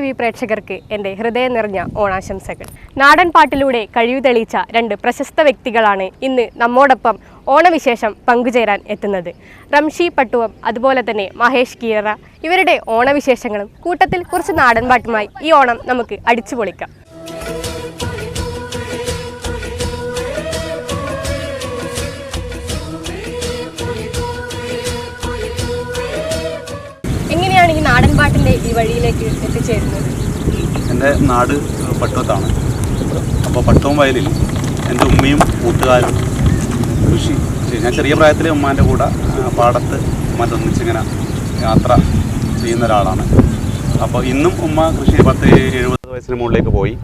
TV പ്രേക്ഷകർക്ക് എൻ്റെ ഹൃദയം നിറഞ്ഞ ഓണാശംസകൾ. നാടൻ പാട്ടിലൂടെ കഴിവ് തെളിയിച്ച രണ്ട് പ്രശസ്ത വ്യക്തികളാണ് ഇന്ന് നമ്മോടൊപ്പം ഓണവിശേഷം പങ്കുചേരാൻ എത്തുന്നത്. റംഷി പട്ടുവം, അതുപോലെ തന്നെ മഹേഷ് കീറ. ഇവരുടെ ഓണവിശേഷങ്ങളും കൂട്ടത്തിൽ കുറച്ച് നാടൻ പാട്ടുമായി ഈ ഓണം നമുക്ക് അടിച്ചു പൊളിക്കാം. എങ്ങനെയാണ് ഈ നാടൻ പാട്ടിൻ്റെ ഈ വഴിയിലേക്ക് എത്തിച്ചേരുന്നത്? എൻ്റെ നാട് പട്ടുവത്താണ്. അപ്പോൾ പട്ടുവം വയലിൽ എൻ്റെ ഉമ്മയും കൂട്ടുകാരും കൃഷി ചെയ്യും. ഞാൻ ചെറിയ പ്രായത്തിൽ ഉമ്മാൻ്റെ കൂടെ പാടത്ത് ഉമ്മാൻ്റെ ഒന്നിച്ചിങ്ങനെ യാത്ര ചെയ്യുന്ന ഒരാളാണ്. അപ്പോൾ ഇന്നും ഉമ്മ കൃഷി 10-70 വയസ്സിന് മുകളിലേക്ക് പോയി.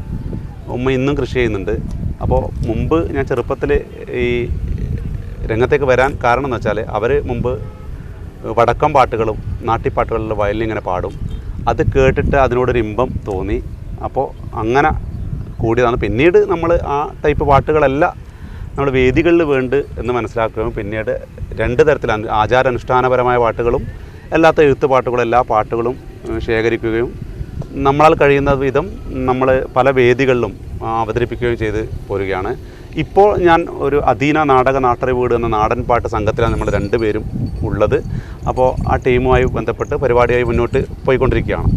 ഉമ്മ ഇന്നും കൃഷി ചെയ്യുന്നുണ്ട്. അപ്പോൾ മുമ്പ് ഞാൻ ചെറുപ്പത്തിൽ ഈ രംഗത്തേക്ക് വരാൻ കാരണം എന്ന് വെച്ചാൽ അവർ മുമ്പ് വടക്കം പാട്ടുകളും നാട്ടിപ്പാട്ടുകളിലും വയലിനിങ്ങനെ പാടും. അത് കേട്ടിട്ട് അതിനോടൊരു ഇമ്പം തോന്നി. അപ്പോൾ അങ്ങനെ കൂടിയതാണ്. പിന്നീട് നമ്മൾ ആ ടൈപ്പ് പാട്ടുകളല്ല നമ്മൾ വേദികളിൽ വേണ്ട എന്ന് മനസ്സിലാക്കുകയും പിന്നീട് രണ്ട് തരത്തിലാണ് ആചാരാനുഷ്ഠാനപരമായ പാട്ടുകളും അല്ലാത്ത എഴുത്ത് പാട്ടുകളും എല്ലാ പാട്ടുകളും ശേഖരിക്കുകയും നമ്മളാൽ കഴിയുന്ന വിധം നമ്മൾ പല വേദികളിലും അവതരിപ്പിക്കുകയും ചെയ്ത് പോരുകയാണ്. ഇപ്പോൾ ഞാൻ ഒരു അധീന നാടക നാട്ടറിവീട് എന്ന നാടൻ പാട്ട് സംഘത്തിലാണ് നമ്മൾ രണ്ടുപേരും ഉള്ളത്. അപ്പോൾ ആ ടീമുമായി ബന്ധപ്പെട്ട് പരിപാടിയായി മുന്നോട്ട് പോയിക്കൊണ്ടിരിക്കുകയാണ്.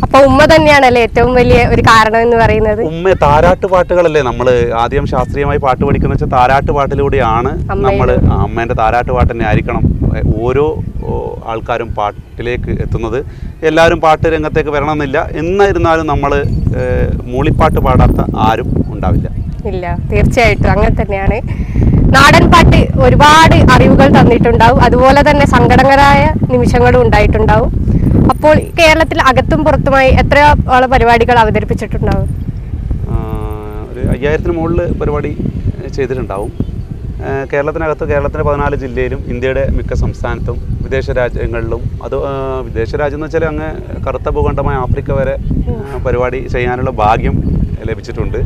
അപ്പോൾ ഉമ്മ തന്നെയാണല്ലേ ഏറ്റവും വലിയ ഒരു കാരണം എന്ന് പറയുന്നത്? ഉമ്മ താരാട്ട് പാട്ടുകളല്ലേ നമ്മൾ ആദ്യം ശാസ്ത്രീയമായി പാട്ട് പഠിക്കുന്ന വെച്ചാൽ താരാട്ട് പാട്ടിലൂടെയാണ് നമ്മൾ അമ്മേൻ്റെ താരാട്ട് പാട്ട് തന്നെ ആയിരിക്കണം ഓരോ ആൾക്കാരും പാട്ടിലേക്ക് എത്തുന്നത്. എല്ലാവരും പാട്ട് രംഗത്തേക്ക് വരണമെന്നില്ല. എന്നിരുന്നാലും നമ്മൾ മൂളിപ്പാട്ട് പാടാത്ത ആരും ഉണ്ടാവില്ല. ഇല്ല, തീർച്ചയായിട്ടും അങ്ങനെ തന്നെയാണ്. നാടൻ പാട്ട് ഒരുപാട് അറിവുകൾ തന്നിട്ടുണ്ടാവും, അതുപോലെ തന്നെ സങ്കടകരമായ നിമിഷങ്ങളും ഉണ്ടായിട്ടുണ്ടാവും. അപ്പോൾ കേരളത്തിൽ അകത്തും പുറത്തുമായി എത്രയോളം പരിപാടികൾ അവതരിപ്പിച്ചിട്ടുണ്ടാവും? ഒരു 5000-ന് മുകളിൽ പരിപാടി ചെയ്തിട്ടുണ്ടാവും. കേരളത്തിനകത്ത് കേരളത്തിൻ്റെ 14 ജില്ലയിലും ഇന്ത്യയുടെ മിക്ക സംസ്ഥാനത്തും വിദേശ രാജ്യങ്ങളിലും. അത് വിദേശ രാജ്യം എന്ന് വെച്ചാൽ അങ്ങ് കറുത്ത ഭൂഖണ്ഡമായ ആഫ്രിക്ക വരെ പരിപാടി ചെയ്യാനുള്ള ഭാഗ്യം ലഭിച്ചിട്ടുണ്ട്.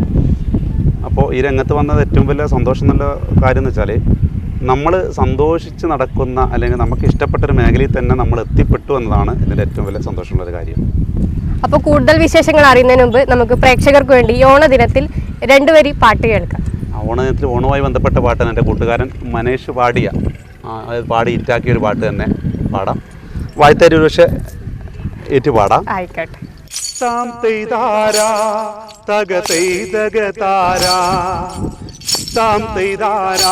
അപ്പോൾ ഈ രംഗത്ത് വന്നത് ഏറ്റവും വലിയ സന്തോഷം എന്നുള്ള കാര്യം എന്ന് വെച്ചാൽ നമ്മൾ സന്തോഷിച്ച് നടക്കുന്ന അല്ലെങ്കിൽ നമുക്ക് ഇഷ്ടപ്പെട്ടൊരു മേഖലയിൽ തന്നെ നമ്മൾ എത്തിപ്പെട്ടു എന്നതാണ് ഇതിൻ്റെ ഏറ്റവും വലിയ സന്തോഷമുള്ളൊരു കാര്യം. അപ്പോൾ കൂടുതൽ വിശേഷങ്ങൾ അറിയുന്നതിന് മുമ്പ് നമുക്ക് പ്രേക്ഷകർക്ക് വേണ്ടി ഈ ഓണദിനത്തിൽ 2 വരി പാട്ട് കേൾക്കാം. ഓണദിനത്തിൽ ഓണവുമായി ബന്ധപ്പെട്ട പാട്ടാണ് എൻ്റെ കൂട്ടുകാരൻ മനേഷ് പാടി ഹിറ്റാക്കിയൊരു പാട്ട് തന്നെ പാടാം. വായ്ത്തരി പക്ഷേ ഏറ്റു പാടാം. ആയിക്കോട്ടെ. താം തെയ്താരാ തക തെയ്തകതാരാ താം തെയ്താരാ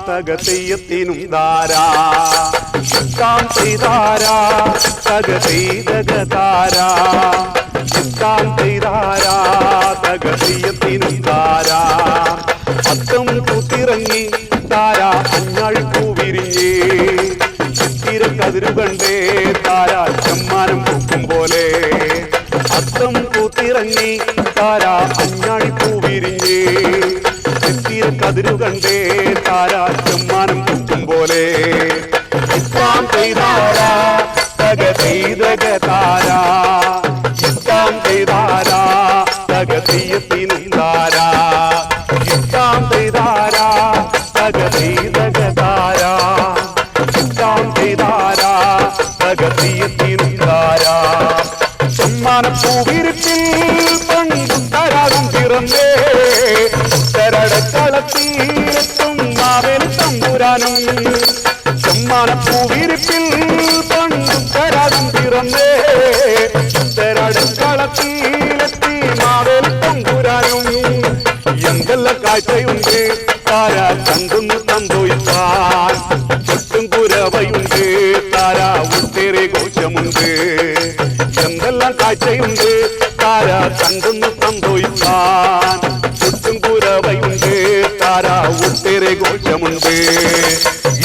തക തെയ്യത്തിനും ദാരാ താം തെയ്താരാ തക തെയ്തകതാരാ താം തെയ്താരാ തക തെയ്യത്തിനും ദാരാ അത്തം കൂത്തിറങ്ങി താരാ അഞ്ഞാഴിപ്പൂ വിരിഞ്ഞേ ചിത്തിരക്കതിരുകണ്ടേ താരാ ചമ്മാനം പൂക്കും പോലെ അത്തം കൂത്തിറങ്ങി താരാ അഞ്ഞാഴിപ്പൂ വിരിഞ്ഞേ ചിത്തിരക്കതിരുകണ്ടേ താരാ ചമ്മാനം പൂക്കും പോലെ ഇത്താം തെയ്താരാ തക തെയ്തകതാരാ ഇത്താം തെയ്താരാ തക തെയ്യത്തിനും ദാരാ ഇത്താം തെയ്താരാ തക തെയ്തകതാരാ ഇത്താം തെയ്താരാ തക തെയ്യത്തിനും ദാരാ ചമ്മാനപ്പൂവിരിപ്പിൽ പണ്ടുത്തരാകും പിറന്നേ തരടക്കളത്തിലെത്തും മാവേലി തമ്പുരാനും ചമ്മാനപ്പൂവിരിപ്പിൽ പണ്ടുത്തരാകും പിറന്നേ തരടക്കളത്തിലെത്തി മാവേലി തമ്പുരാനും എന്തെല്ലാം കാഴ്ചയുണ്ട് താരാ കണ്ടുന്നു തന്തോയിപ്പാൻ ചുറ്റും കുരവയുണ്ട് താരാ ഒട്ടേറെ ഘോഷമുണ്ട് എന്തെല്ലാം കാഴ്ചയുണ്ട് താരാ കണ്ടുന്നു തന്തോയിപ്പാൻ ചുറ്റും കുരവയുണ്ട് താരാ ഒട്ടേറെ ഘോഷമുണ്ട്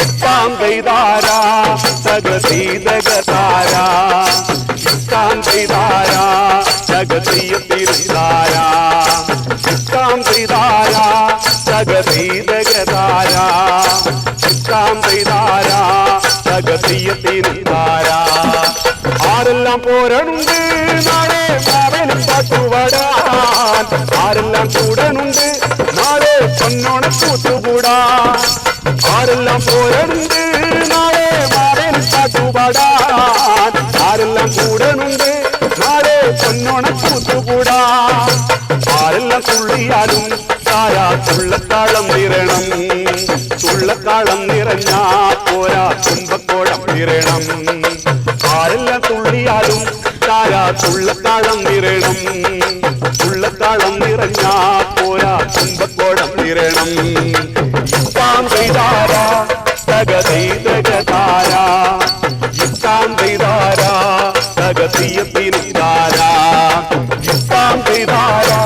ഇത്താം തെയ്താരാ തക തെയ്തകതാരാ ഇത്താം തെയ്താരാ തക തെയ്യത്തിനും ദാരാ ഇത്താം തെയ്താരാ തക തെയ്തകതാരാ ഇത്താം തെയ്താരാ തക തെയ്യത്തിനും ദാരാ ആരെല്ലാം പോരണുണ്ട് നാളെ മാവേലി പാട്ടുപാടാൻ ആരെല്ലാം കൂടനുണ്ട് നാളെ പൊന്നോണ കൂട്ടുകൂടാൻ ആരെല്ലാം പോരണുണ്ട് നാളെ മാവേലി പാട്ടുപാടാൻ ആരെല്ലാം കൂടനുണ്ട് നാളെ പൊന്നോണ തുള്ളത്താളം നിറണം തുള്ളത്താളം നിറഞ്ഞാ പോരാ തുമ്പക്കോളം നിറണം ആരെല്ലാം തുള്ളിയാലും താരാ തുള്ളത്താളം നിറണം തുള്ളത്താളം നിറഞ്ഞാ പോരാ തുമ്പക്കോളം നിറണം ഇത്താം ചെയ്താരാ തകതൈതകതാരാ ഇത്താം ചെയ്താരാ തകതീയത്തിനുതാരാ ഇത്താം ചെയ്താരാ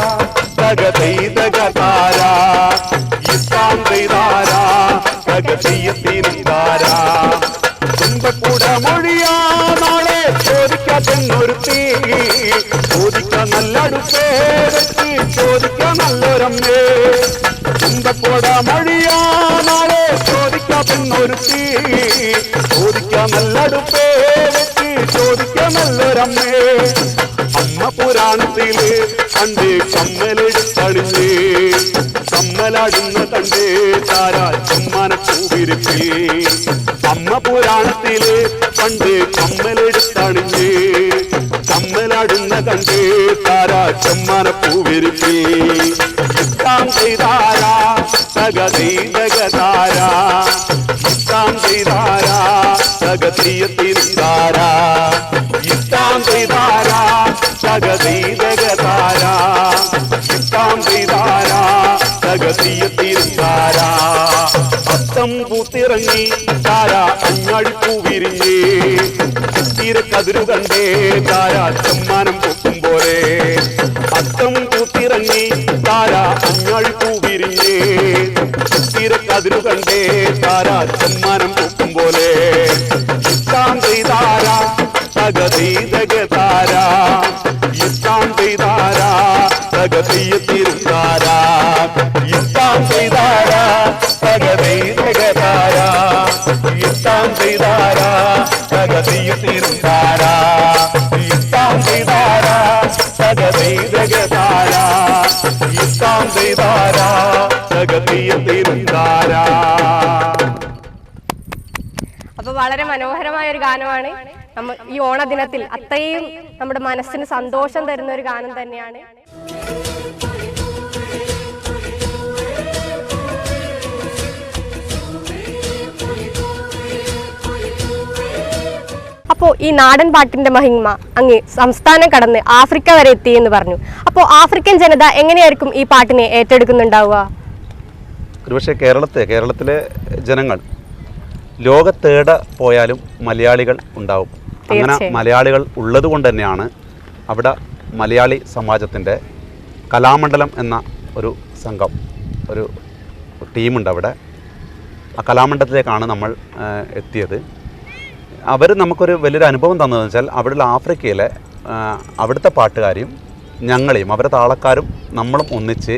തകതൈതകതാരാ ഇത്താം ചെയ്താരാ തകതീയത്തിനുതാരാ തുമ്പക്കൂട മൊഴിയാ നാളെ ചോദിക്കാത്തൊരുത്തി ചോദിക്കാൻ നല്ലടുപ്പേ വെച്ച് ചോദിക്കാൻ നല്ലൊരമ്മേ തുമ്പക്കൂട മൊഴിയാ നാളെ ചോദിക്കാത്തൊരുത്തി ചോദിക്കാൻ നല്ലടുപ്പേ വെച്ച് ചോദിക്കാൻ നല്ലൊരമ്മേ അമ്മ പുരാണത്തില് കണ്ട് കമ്മലെടുത്തണിഞ്ഞ് കമ്മലടുന്ന കണ്ട് താരാ ചുമ്മാന പൂവിരിപ്പി അമ്മ പുരാണത്തില് കണ്ട് കമ്മലെടുത്തണിഞ്ഞ് കമ്മലടുന്ന കണ്ട് താരാ ചുമ്മാന പൂവിരിപ്പി ഇത്താം ചെയ്താരാ തകതൈതകതാരാ ഇത്താം ചെയ്താരാ തകതീയത്തിനുതാരാ ഇത്താം ചെയ്താരാ തകതൈതകതാരാ ഇത്താം ചെയ്താരാ തകതീയത്തിനുതാരാ അത്തം പൂത്തിറങ്ങി താരാ അഞ്ഞാടിപ്പൂ വിരിഞ്ഞേ കതിരു കണ്ടേ താരാ ചമ്മാനം പൊക്കും പോലെ അത്തം പൂത്തിറങ്ങി താരാ അഞ്ഞാടിപ്പൂ വിരിഞ്ഞേ കതിരു കണ്ടേ താരാ ചമ്മാനം പൊക്കും പോലെ ഇത്താം ചെയ്താരാ തകതൈതകതാരാ ഇത്താം ചെയ്താരാ തകതീയത്തിനുതാരാ ഇത്താം ചെയ്താരാ തകതൈതകതാരാ ഇത്താം ചെയ്താരാ തകതീയത്തിനുതാരാ ഇത്താം ചെയ്താരാ തകതൈതകതാരാ ഇത്താം ചെയ്താരാ തകതീയത്തിനുതാരാ. അപ്പോൾ വളരെ മനോഹരമായ ഒരു ഗാനമാണ്. ഈ ഓണദിനത്തിൽ അത്രയും നമ്മുടെ മനസ്സിന് സന്തോഷം തരുന്ന ഒരു ഗാനം തന്നെയാണ്. അപ്പോൾ ഈ നാടൻ പാട്ടിന്റെ മഹിമ അങ്ങ് സംസ്ഥാനം കടന്ന് ആഫ്രിക്ക വരെ എത്തി എന്ന് പറഞ്ഞു. അപ്പോൾ ആഫ്രിക്കൻ ജനത എങ്ങനെയായിരിക്കും ഈ പാട്ടിനെ ഏറ്റെടുക്കുന്നുണ്ടാവുക? ഒരുപക്ഷെ കേരളത്തിലെ ജനങ്ങൾ ലോകത്തേടെ പോയാലും മലയാളികൾ ഉണ്ടാവും. അങ്ങനെ മലയാളികൾ ഉള്ളത് കൊണ്ട് തന്നെയാണ് അവിടെ മലയാളി സമാജത്തിൻ്റെ കലാമണ്ഡലം എന്ന ഒരു സംഘം, ഒരു ടീമുണ്ട് അവിടെ. ആ കലാമണ്ഡലത്തിലേക്കാണ് നമ്മൾ എത്തിയത്. അവർ നമുക്കൊരു വലിയൊരു അനുഭവം തന്നതെന്ന് വെച്ചാൽ അവിടെയുള്ള ആഫ്രിക്കയിലെ അവിടുത്തെ പാട്ടുകാരെയും ഞങ്ങളെയും അവരുടെ താളക്കാരും നമ്മളും ഒന്നിച്ച്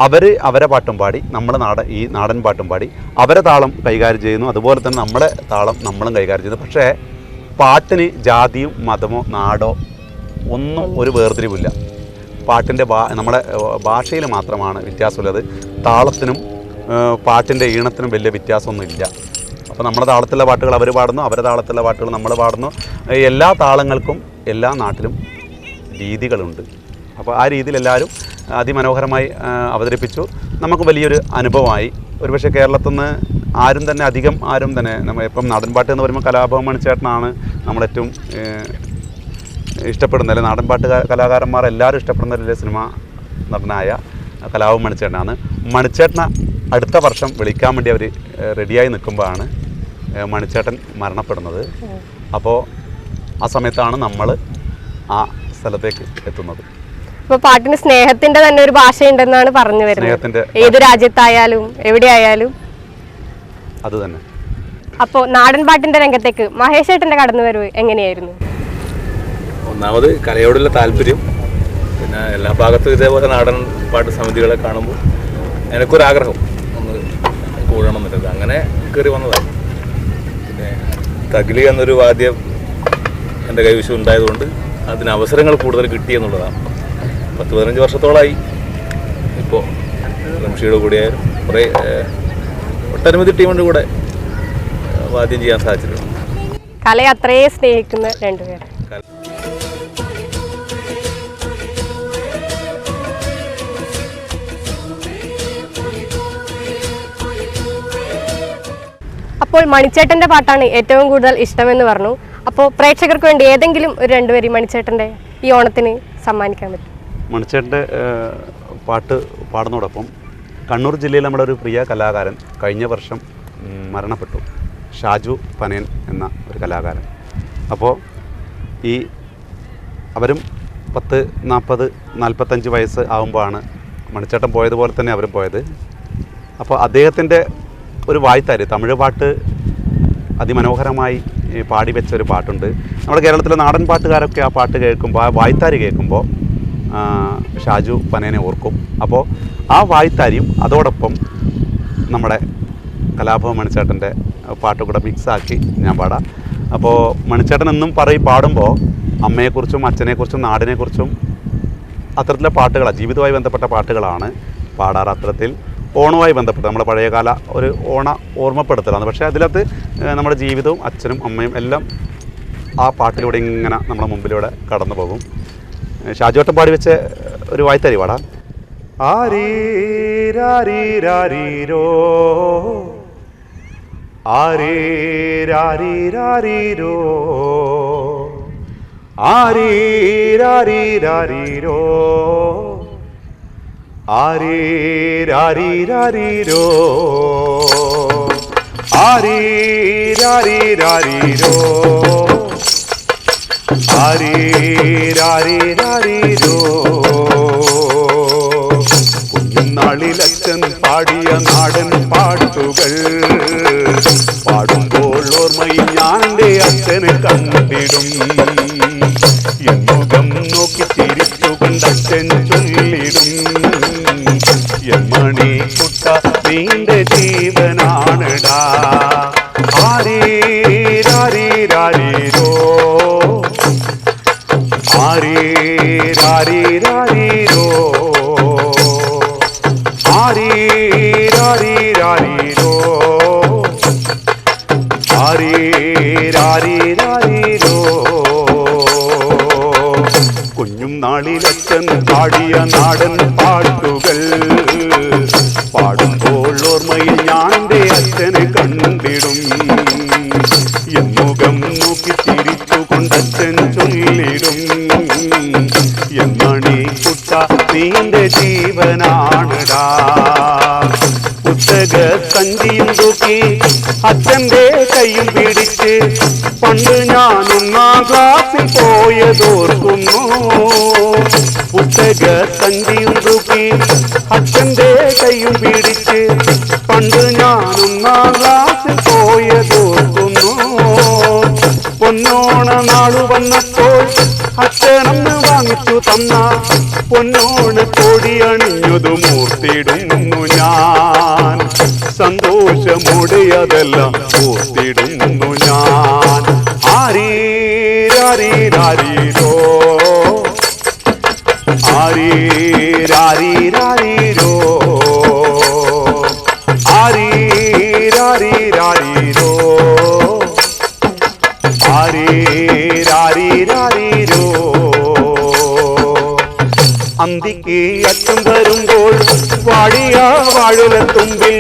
അവരെ പാട്ടും പാടി ഈ നാടൻ പാട്ടും പാടി അവരെ താളം കൈകാര്യം ചെയ്യുന്നു. അതുപോലെ തന്നെ നമ്മുടെ താളം നമ്മളും കൈകാര്യം ചെയ്യുന്നു. പക്ഷേ പാട്ടിന് ജാതിയും മതമോ നാടോ ഒന്നും ഒരു വേർതിരിവില്ല. പാട്ടിൻ്റെ നമ്മുടെ ഭാഷയിൽ മാത്രമാണ് വ്യത്യാസമുള്ളത്. താളത്തിനും പാട്ടിൻ്റെ ഈണത്തിനും വലിയ വ്യത്യാസമൊന്നുമില്ല. അപ്പോൾ നമ്മുടെ താളത്തിലുള്ള പാട്ടുകൾ അവർ പാടുന്നു, അവരുടെ താളത്തിലുള്ള പാട്ടുകൾ നമ്മൾ പാടുന്നു. എല്ലാ താളങ്ങൾക്കും എല്ലാ നാട്ടിലും രീതികളുണ്ട്. അപ്പോൾ ആ രീതിയിൽ എല്ലാവരും അതിമനോഹരമായി അവതരിപ്പിച്ചു. നമുക്ക് വലിയൊരു അനുഭവമായി. ഒരുപക്ഷെ കേരളത്തിൽ നിന്ന് ആരും തന്നെ നമ്മൾ ഇപ്പം നാടൻപാട്ട് എന്ന് പറയുമ്പോൾ കലാഭവൻ മണിച്ചേട്ടനാണ് നമ്മളേറ്റവും ഇഷ്ടപ്പെടുന്നത്. നാടൻപാട്ട് കലാകാരന്മാർ എല്ലാവരും ഇഷ്ടപ്പെടുന്ന ഒരു സിനിമ നടനായ കലാഭവൻ മണിച്ചേട്ടനാണ്. മണിച്ചേട്ടനെ അടുത്ത വർഷം വിളിക്കാൻ വേണ്ടി അവർ റെഡിയായി നിൽക്കുമ്പോഴാണ് മണിച്ചേട്ടൻ മരണപ്പെടുന്നത്. അപ്പോൾ ആ സമയത്താണ് നമ്മൾ ആ സ്ഥലത്തേക്ക് എത്തുന്നത്. അപ്പോൾ പാട്ടിന് സ്നേഹത്തിന്റെ തന്നെ ഒരു ഭാഷയുണ്ടെന്നാണ് പറഞ്ഞു വരുന്നത്. ഏത് രാജ്യത്തായാലും എവിടെയായാലും അത് തന്നെ. അപ്പോൾ നാടൻ പാട്ടിന്റെ രംഗത്തേക്ക് മഹേഷ് ഏട്ടന്റെ കടന്നുവരവ് എങ്ങനെയായിരുന്നു? ഒന്നാമത് കലയോടുള്ള താല്പര്യം, പിന്നെ എല്ലാ ഭാഗത്തും ഇതേപോലെ നാടൻ പാട്ട് സമിതികളെ കാണുമ്പോൾ എനിക്കൊരാഗ്രഹം ഒന്ന് കൂടണം എന്നുള്ളത്, അങ്ങനെ കയറി വന്നതാണ്. പിന്നെ തകിലി എന്നൊരു വാദ്യം എൻ്റെ കൈവശം ഉണ്ടായതുകൊണ്ട് അതിന് അവസരങ്ങൾ കൂടുതൽ കിട്ടിയെന്നുള്ളതാണ്. 10-15 വർഷത്തോളമായി ഇപ്പോൾ റംഷിയുടെ കൂടെയായാലും കുറേ ഒട്ടനവധി ടീമിൻ്റെ കൂടെ വാദ്യം ചെയ്യാൻ സാധിച്ചിട്ടുണ്ട്. കലയെ അത്രയും സ്നേഹിക്കുന്ന രണ്ടുപേർ. അപ്പോൾ മണിച്ചേട്ടൻ്റെ പാട്ടാണ് ഏറ്റവും കൂടുതൽ ഇഷ്ടമെന്ന് പറഞ്ഞു. അപ്പോൾ പ്രേക്ഷകർക്ക് വേണ്ടി ഏതെങ്കിലും ഒരു രണ്ടുപേരും മണിച്ചേട്ടൻ്റെ ഈ ഓണത്തിന് സമ്മാനിക്കാൻ പറ്റും? മണിച്ചേട്ടൻ്റെ പാട്ട് പാടുന്നതോടൊപ്പം കണ്ണൂർ ജില്ലയിൽ നമ്മുടെ ഒരു പ്രിയ കലാകാരൻ കഴിഞ്ഞ വർഷം മരണപ്പെട്ടു, ഷാജു പനയൻ എന്ന ഒരു കലാകാരൻ. അപ്പോൾ അവരും 40-45 വയസ്സ് ആകുമ്പോഴാണ് മണിച്ചേട്ടൻ പോയതുപോലെ തന്നെ അവരും പോയത്. അപ്പോൾ അദ്ദേഹത്തിൻ്റെ ഒരു വായ്ത്താരി, തമിഴ് പാട്ട് അതിമനോഹരമായി പാടി വെച്ച ഒരു പാട്ടുണ്ട്. നമ്മുടെ കേരളത്തിലെ നാടൻ പാട്ടുകാരൊക്കെ ആ പാട്ട് കേൾക്കുമ്പോൾ, ആ വായ്ത്താരി കേൾക്കുമ്പോൾ ഷാജു പനയനെ ഓർക്കും. അപ്പോൾ ആ വായ്ത്താരിയും അതോടൊപ്പം നമ്മുടെ കലാഭവൻ മണിച്ചേട്ടൻ്റെ പാട്ട് കൂടെ മിക്സാക്കി ഞാൻ പാടാം. അപ്പോൾ മണിച്ചേട്ടൻ എന്നും പാടുമ്പോൾ അമ്മയെക്കുറിച്ചും അച്ഛനെക്കുറിച്ചും നാടിനെക്കുറിച്ചും അത്തരത്തിലെ പാട്ടുകളാണ്, ജീവിതവുമായി ബന്ധപ്പെട്ട പാട്ടുകളാണ് പാടാറ്. അത്തരത്തിൽ ഓണവുമായി ബന്ധപ്പെട്ട് നമ്മുടെ പഴയകാല ഒരു ഓണ ഓർമ്മപ്പെടുത്തലാണ്. പക്ഷേ അതിനകത്ത് നമ്മുടെ ജീവിതവും അച്ഛനും അമ്മയും എല്ലാം ആ പാട്ടിലൂടെ ഇങ്ങനെ നമ്മുടെ മുമ്പിലൂടെ കടന്നു പോകും. ഷാജുവട്ടം പാടി വെച്ച ഒരു വായ്ത്താരി പാടാം. ആരീരാരീരാരീരോ ആരീരാരീരാരീരോ ആരീരാരീരാരീരോ ആരീരാരീരാരീരോ ആരീരാരീരാരീരോ ആരീരാരീരാരീരോ. കുഞ്ഞുനാളിലച്ഛൻ പാടിയ നാടൻ പാട്ടുകൾ പാടുമ്പോൾ ഓർമ്മയിൽ ഞാനെൻ്റെ അച്ഛനെ കണ്ടിടും. എന്നുകം നോക്കി ചിരിച്ചുകൊണ്ട് അച്ഛൻ ചൊല്ലിടും, എമ്മണി കുട്ട നീന്റെ ജീവനാണിടാ. ആരീരാരീരാരീരോ ആരീരാരീരാരീരോ ആരീരാരീരാരീരോ ആരീരാരീരാരീരോ. കുഞ്ഞും നാളിലച്ഛൻ പാടിയ നാടൻ പാട്ടുകൾ പാടുമ്പോൾ ഓർമ്മയിൽ ഞാനെൻ്റെ അച്ഛനെ കണ്ടിടും. എന്നുകം നോക്കി ചിരിച്ചുകൊണ്ടച്ഛൻ ചൊല്ലിടും, എമ്മണി കുട്ട നീന്റെ ജീവനാണിടാ. പുസ്തക സഞ്ചിയും തൂക്കി അച്ഛൻ്റെ കൈയും പിടിച്ച് പണ്ട് ഞാൻ 1-ാം ക്ലാസ്സിൽ പോയതോർക്കുന്നു. പുസ്തക സഞ്ചിയും തൂക്കി അച്ഛൻ്റെ കൈയും പിടിച്ച് പണ്ട് ഞാൻ 1-ാം ക്ലാസ്സിൽ പോയതോർക്കുന്നു. പൊന്നോണ നാളു വന്നപ്പോൾ അച്ഛനന്ന് വാങ്ങിച്ചു തന്ന പൊന്നോണ കോടി അണിഞ്ഞതു മൂർത്തിടുന്നു ഞാൻ. സന്തോഷമോടെ അതെല്ലാം ഓർത്തിടുന്നു ഞാൻ. ആരീരാരീരാരീരോ ആരീരാരീരാരീരോ ആരീരാരീരാരീരോ ആരീരാരീരാരീരോ. അന്തിക്ക് അച്ഛൻ വരുമ്പോൾ വാടിയ വാഴലത്തുമ്പിൽ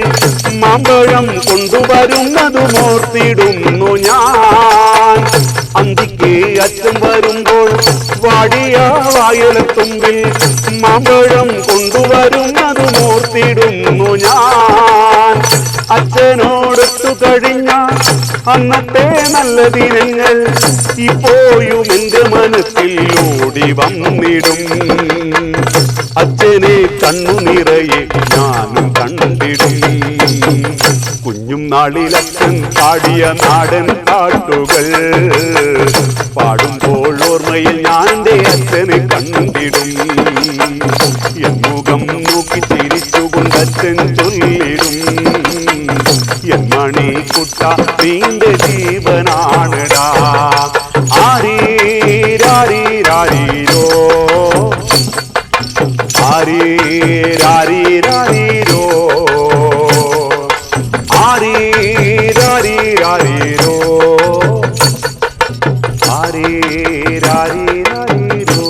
മാമ്പഴം കൊണ്ടുവരുന്നതു മോർത്തിടുന്നു ഞാൻ. അന്തിക്ക് അച്ഛൻ വരുമ്പോൾ വാടിയ വാഴലത്തുമ്പിൽ മാമ്പഴം കൊണ്ടുവരുന്നതു മോർത്തിടുന്നു ഞാൻ. അച്ഛനോടൊത്തു കഴിഞ്ഞ അന്നത്തെ നല്ല ദിനങ്ങൾ ഇപ്പോഴും എൻ്റെ മനസ്സിൽ ഓടി വന്നിടും. അച്ഛനെ കണ്ണു നിറയെ ഞാനും കണ്ടിടും. കുഞ്ഞും നാളിലച്ഛൻ പാടിയ നാടൻ പാട്ടുകൾ പാടുമ്പോൾ ഓർമ്മയിൽ ഞാൻ എൻ്റെ അച്ഛനെ കണ്ടിടും. എന്നുകം നോക്കി ചിരിച്ചുകൊണ്ട് അച്ഛൻ ചൊല്ലിടും, എമ്മണി കുട്ട നീന്റെ ജീവനാണിടാ. ആരീരാരീരാരീരോ ആരീരാരീരാരീരോ ആരീരാരീരാരീരോ ആരീരാരീരാരീരോ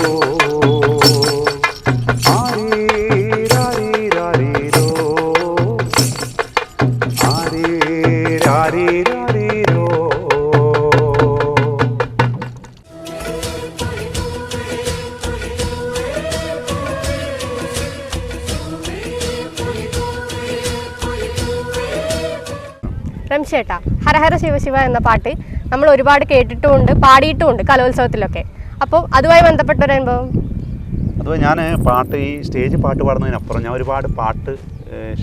ആരീരാരീരാരീരോ ആരീരാരീരാരീരോ. റംഷേട്ടാ, ഹരഹര ശിവശിവ എന്ന പാട്ട് നമ്മൾ ഒരുപാട് കേട്ടിട്ടുമുണ്ട്, പാടിയിട്ടുമുണ്ട് കലോത്സവത്തിലൊക്കെ. അപ്പോൾ അതുമായി ബന്ധപ്പെട്ട ഒരു അനുഭവം? അതുപോലെ ഞാൻ പാട്ട്, ഈ സ്റ്റേജ് പാട്ട് പാടുന്നതിനപ്പുറം ഞാൻ ഒരുപാട് പാട്ട്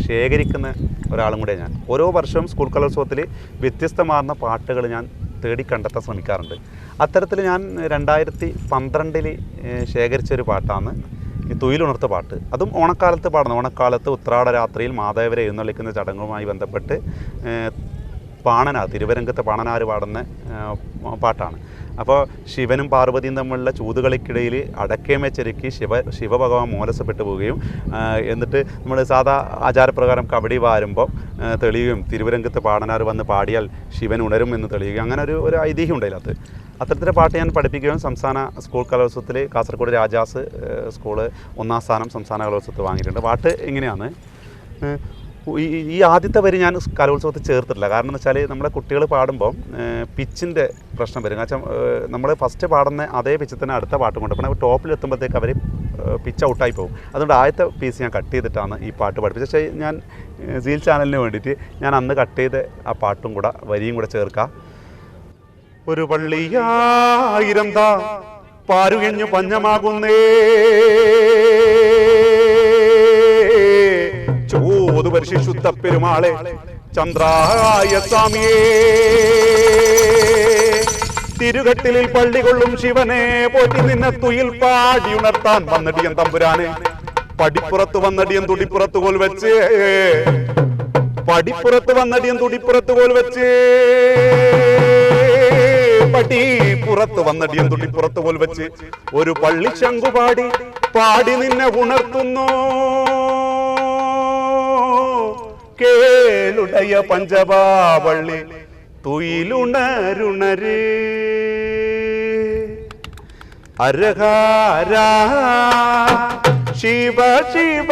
ശേഖരിക്കുന്ന ഒരാളും കൂടെ. ഞാൻ ഓരോ വർഷവും സ്കൂൾ കലോത്സവത്തിൽ വ്യത്യസ്തമാർന്ന പാട്ടുകൾ ഞാൻ തേടി കണ്ടെത്താൻ ശ്രമിക്കാറുണ്ട്. അത്തരത്തിൽ ഞാൻ 2012 ശേഖരിച്ചൊരു പാട്ടാണ് ഈ തുയിലുണർത്ത പാട്ട്. അതും ഓണക്കാലത്ത് പാടുന്നത്. ഓണക്കാലത്ത് ഉത്രാട രാത്രിയിൽ മാതാവരെ എഴുന്നള്ളിക്കുന്ന ചടങ്ങുമായി ബന്ധപ്പെട്ട് തിരുവരംഗത്ത് പാണനാർ പാടുന്ന പാട്ടാണ്. അപ്പോൾ ശിവനും പാർവതിയും തമ്മിലുള്ള ചൂതുകളിക്കിടയിൽ അടക്കേമ ചെരുക്കി ശിവഭഗവാൻ മോലസപ്പെട്ടു പോവുകയും എന്നിട്ട് നമ്മൾ സാധാ ആചാരപ്രകാരം കബഡി വാരുമ്പോൾ തെളിയുകയും തിരുവരംഗത്ത് പാണനാർ വന്ന് പാടിയാൽ ശിവൻ ഉണരും എന്ന് തെളിയുകയും അങ്ങനെ ഒരു ഐതിഹ്യം ഉണ്ടായില്ല. അത്തരത്തിലെ പാട്ട് ഞാൻ പഠിപ്പിക്കുകയും സംസ്ഥാന സ്കൂൾ കലോത്സവത്തിൽ കാസർഗോഡ് രാജാസ് സ്കൂള് 1ാം സ്ഥാനം സംസ്ഥാന കലോത്സവത്തിൽ വാങ്ങിയിട്ടുണ്ട്. പാട്ട് ഇങ്ങനെയാണ്. ഈ ആദ്യത്തെ വരി ഞാൻ കലോത്സവത്തിൽ ചേർത്തിട്ടില്ല. കാരണം എന്ന് വെച്ചാൽ നമ്മളെ കുട്ടികൾ പാടുമ്പോൾ പിച്ചിൻ്റെ പ്രശ്നം വരും. കാരണം നമ്മൾ ഫസ്റ്റ് പാടുന്ന അതേ പിച്ചിൽ തന്നെ അടുത്ത പാട്ട് കൊണ്ടുപോകണം. ടോപ്പിലെത്തുമ്പോഴത്തേക്ക് അവർ പിച്ച് ഔട്ടായി പോകും. അതുകൊണ്ട് ആദ്യത്തെ പീസ് ഞാൻ കട്ട് ചെയ്തിട്ടാണ് ഈ പാട്ട് പഠിപ്പിച്ചത്. പക്ഷേ ഞാൻ സീൽ ചാനലിന് വേണ്ടിയിട്ട് ഞാൻ അന്ന് കട്ട് ചെയ്ത ആ പാട്ടും കൂടെ വരിയും കൂടെ ചേർക്കാം. ഒരു പള്ളിയായിരം താ പാരുകഞ്ഞു പഞ്ഞമാകുന്നേ, ചോതുപരിശി ശുദ്ധ പെരുമാളെ ചന്ദ്രായ സ്വാമിയേ, തിരുകട്ടിലിൽ പള്ളികൊള്ളും ശിവനെ പോറ്റി നിന്നെ തുയിൽ പാടി ഉണർത്താൻ വന്നടിയൻ തമ്പുരാനെ, പടിപ്പുറത്ത് വന്നടിയൻ തുടിപ്പുറത്ത് കോൽ വെച്ച്, പടിപ്പുറത്ത് വന്നടിയൻ തുടിപ്പുറത്ത് കോൽ വെച്ച്, പടിപ്പുറത്ത് വന്നടിയൻ തുടിപ്പുറത്ത് കോൽ വെച്ച്, ഒരു പള്ളി ശംഖുപാടി പാടി നിന്നെ ഉണർത്തുന്നു, കേളുടയ പഞ്ചപാവള്ളി തുയിലുണരുണര്, ഹരഹര ശിവ ശിവ